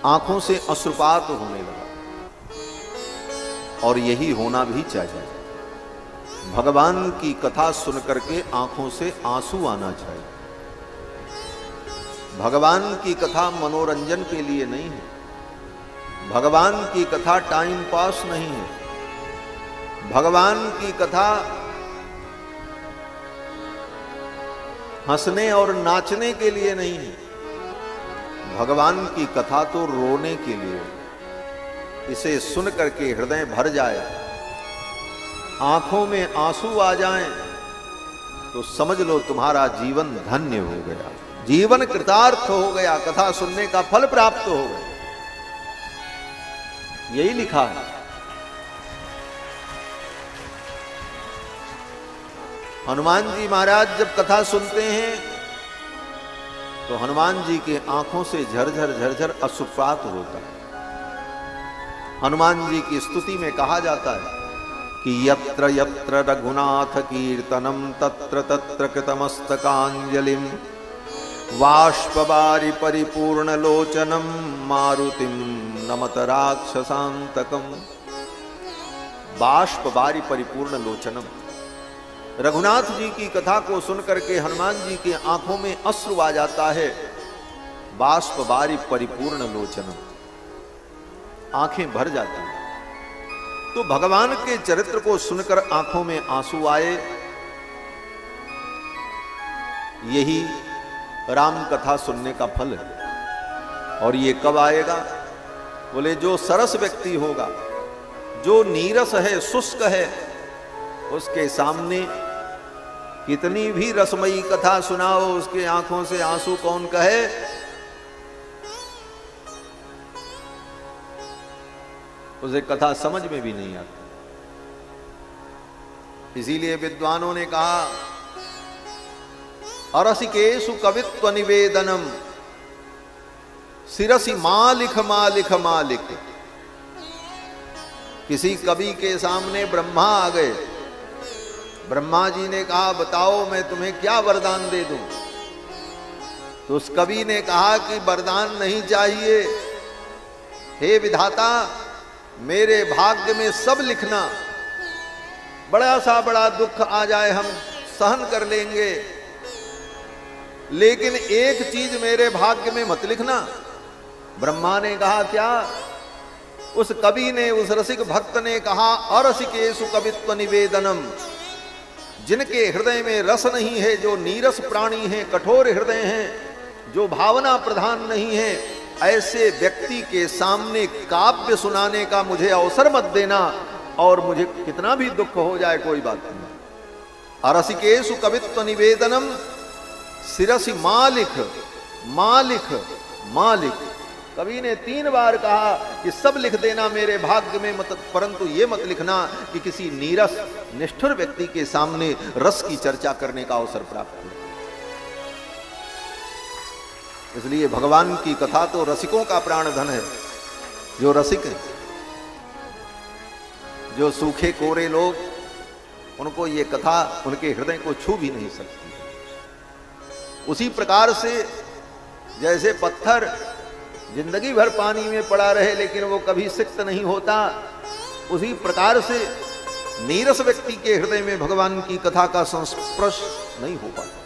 आंखों से अश्रुपात होने लगा। और यही होना भी चाहिए। भगवान की कथा सुनकर के आंखों से आंसू आना चाहिए। भगवान की कथा मनोरंजन के लिए नहीं है, भगवान की कथा टाइम पास नहीं है, भगवान की कथा हंसने और नाचने के लिए नहीं है, भगवान की कथा तो रोने के लिए। इसे सुन करके हृदय भर जाए, आंखों में आंसू आ जाएं, तो समझ लो तुम्हारा जीवन धन्य हो गया, जीवन कृतार्थ हो गया, कथा सुनने का फल प्राप्त हो गया। यही लिखा है। हनुमान जी महाराज जब कथा सुनते हैं तो हनुमान जी के आंखों से झरझर झरझर अश्रुपात होता है। हनुमान जी की स्तुति में कहा जाता है कि यत्र यत्र रघुनाथ कीर्तनम तत्र तत्र कृतमस्तकांजलिम बाष्पवारि परिपूर्ण लोचनम मारुतिम नमत राक्षसांतकम। बाष्पवारि परिपूर्ण लोचनम। रघुनाथ जी की कथा को सुनकर के हनुमान जी की आंखों में अश्रु आ जाता है। बाष्पवारि परिपूर्ण लोचनम, आंखें भर जाती हैं। तो भगवान के चरित्र को सुनकर आंखों में आंसू आए, यही राम कथा सुनने का फल है। और ये कब आएगा? बोले जो सरस व्यक्ति होगा, जो नीरस है, शुष्क है, उसके सामने कितनी भी रसमयी कथा सुनाओ, उसके आंखों से आंसू कौन कहे? उसे कथा समझ में भी नहीं आती। इसीलिए विद्वानों ने कहा अरसिकेषु कवित्व निवेदनम सिरसी मालिक मालिक मालिक। किसी कवि के सामने ब्रह्मा आ गए। ब्रह्मा जी ने कहा बताओ मैं तुम्हें क्या वरदान दे दूं? तो उस कवि ने कहा कि वरदान नहीं चाहिए, हे विधाता मेरे भाग्य में सब लिखना, बड़ा सा बड़ा दुख आ जाए हम सहन कर लेंगे, लेकिन एक चीज मेरे भाग्य में मत लिखना। ब्रह्मा ने कहा क्या? उस कवि ने, उस रसिक भक्त ने कहा अरसिकेषु कवित्व निवेदनम। जिनके हृदय में रस नहीं है, जो नीरस प्राणी हैं, कठोर हृदय हैं, जो भावना प्रधान नहीं है, ऐसे व्यक्ति के सामने काव्य सुनाने का मुझे अवसर मत देना, और मुझे कितना भी दुख हो जाए कोई बात नहीं। अरसिकेषु कवित्व निवेदनम सिरसी मालिक मालिक मालिक। कवि ने 3 बार कहा कि सब लिख देना मेरे भाग्य में मत, परंतु ये मत लिखना कि किसी नीरस निष्ठुर व्यक्ति के सामने रस की चर्चा करने का अवसर प्राप्त हो। इसलिए भगवान की कथा तो रसिकों का प्राण धन है। जो रसिक है, जो सूखे कोरे लोग, उनको ये कथा उनके हृदय को छू भी नहीं सकती। उसी प्रकार से जैसे पत्थर जिंदगी भर पानी में पड़ा रहे लेकिन वो कभी सिक्त नहीं होता, उसी प्रकार से नीरस व्यक्ति के हृदय में भगवान की कथा का संस्पर्श नहीं हो पाता।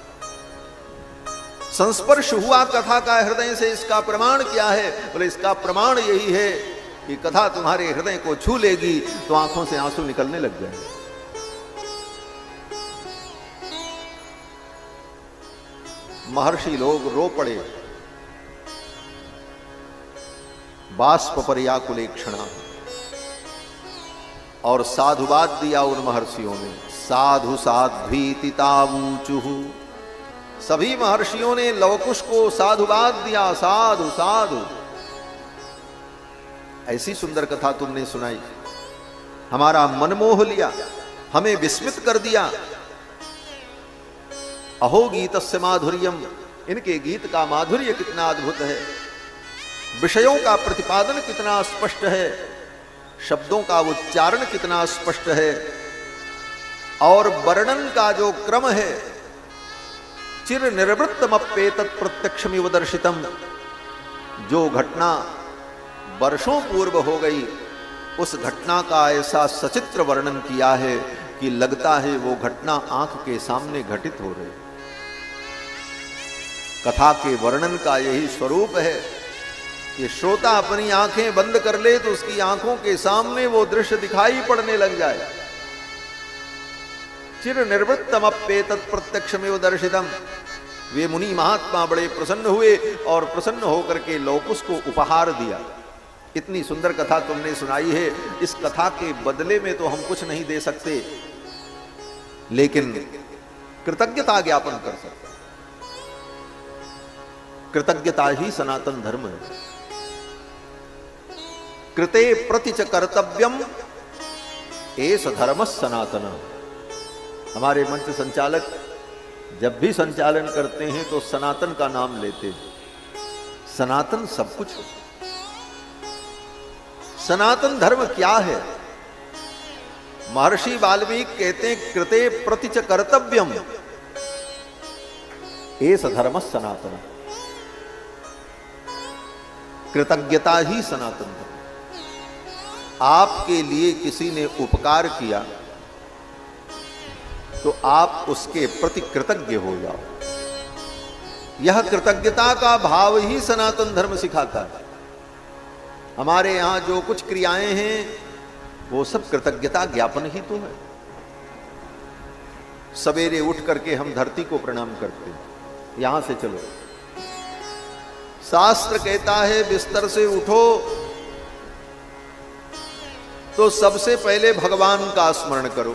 संस्पर्श हुआ कथा का हृदय से, इसका प्रमाण क्या है? बोले इसका प्रमाण यही है कि कथा तुम्हारे हृदय को छू लेगी तो आंखों से आंसू निकलने लग जाएंगे। महर्षि लोग रो पड़े। बाष्प पर्याकुले क्षणा, और साधुवाद दिया उन महर्षियों ने। साधु साध्वीतितावूचुहु, सभी महर्षियों ने लवकुश को साधुवाद दिया। साधु साधु, ऐसी सुंदर कथा तुमने सुनाई, हमारा मन मोह लिया, हमें विस्मित कर दिया। अहो गीतस्य माधुर्यम, इनके गीत का माधुर्य कितना अद्भुत है, विषयों का प्रतिपादन कितना स्पष्ट है, शब्दों का उच्चारण कितना स्पष्ट है, और वर्णन का जो क्रम है, चिर निर्वृत्तमप्येतत् प्रत्यक्षमिव दर्शितम, जो घटना वर्षों पूर्व हो गई उस घटना का ऐसा सचित्र वर्णन किया है कि लगता है वो घटना आंख के सामने घटित हो रही। कथा के वर्णन का यही स्वरूप है कि श्रोता अपनी आंखें बंद कर ले तो उसकी आंखों के सामने वो दृश्य दिखाई पड़ने लग जाए। चिर निर्वृत्तमप्येतत् प्रत्यक्षमेव दर्शितम। वे मुनि महात्मा बड़े प्रसन्न हुए और प्रसन्न होकर के लवकुश को उपहार दिया। इतनी सुंदर कथा तुमने सुनाई है, इस कथा के बदले में तो हम कुछ नहीं दे सकते, लेकिन कृतज्ञता ज्ञापन कर सकते। कृतज्ञता ही सनातन धर्म है। कृते प्रति च कर्तव्यम एष धर्म सनातन। हमारे मंच संचालक जब भी संचालन करते हैं तो सनातन का नाम लेते हैं। सनातन सब कुछ है। सनातन धर्म क्या है? महर्षि वाल्मीकि कहते हैं कृते प्रति च कर्तव्यम एष धर्म सनातन। कृतज्ञता ही सनातन धर्म। आपके लिए किसी ने उपकार किया तो आप उसके प्रति कृतज्ञ हो जाओ। यह कृतज्ञता का भाव ही सनातन धर्म सिखाता है। हमारे यहां जो कुछ क्रियाएं हैं वो सब कृतज्ञता ज्ञापन ही तो है। सवेरे उठ करके हम धरती को प्रणाम करते हैं। यहां से चलो, शास्त्र कहता है बिस्तर से उठो तो सबसे पहले भगवान का स्मरण करो।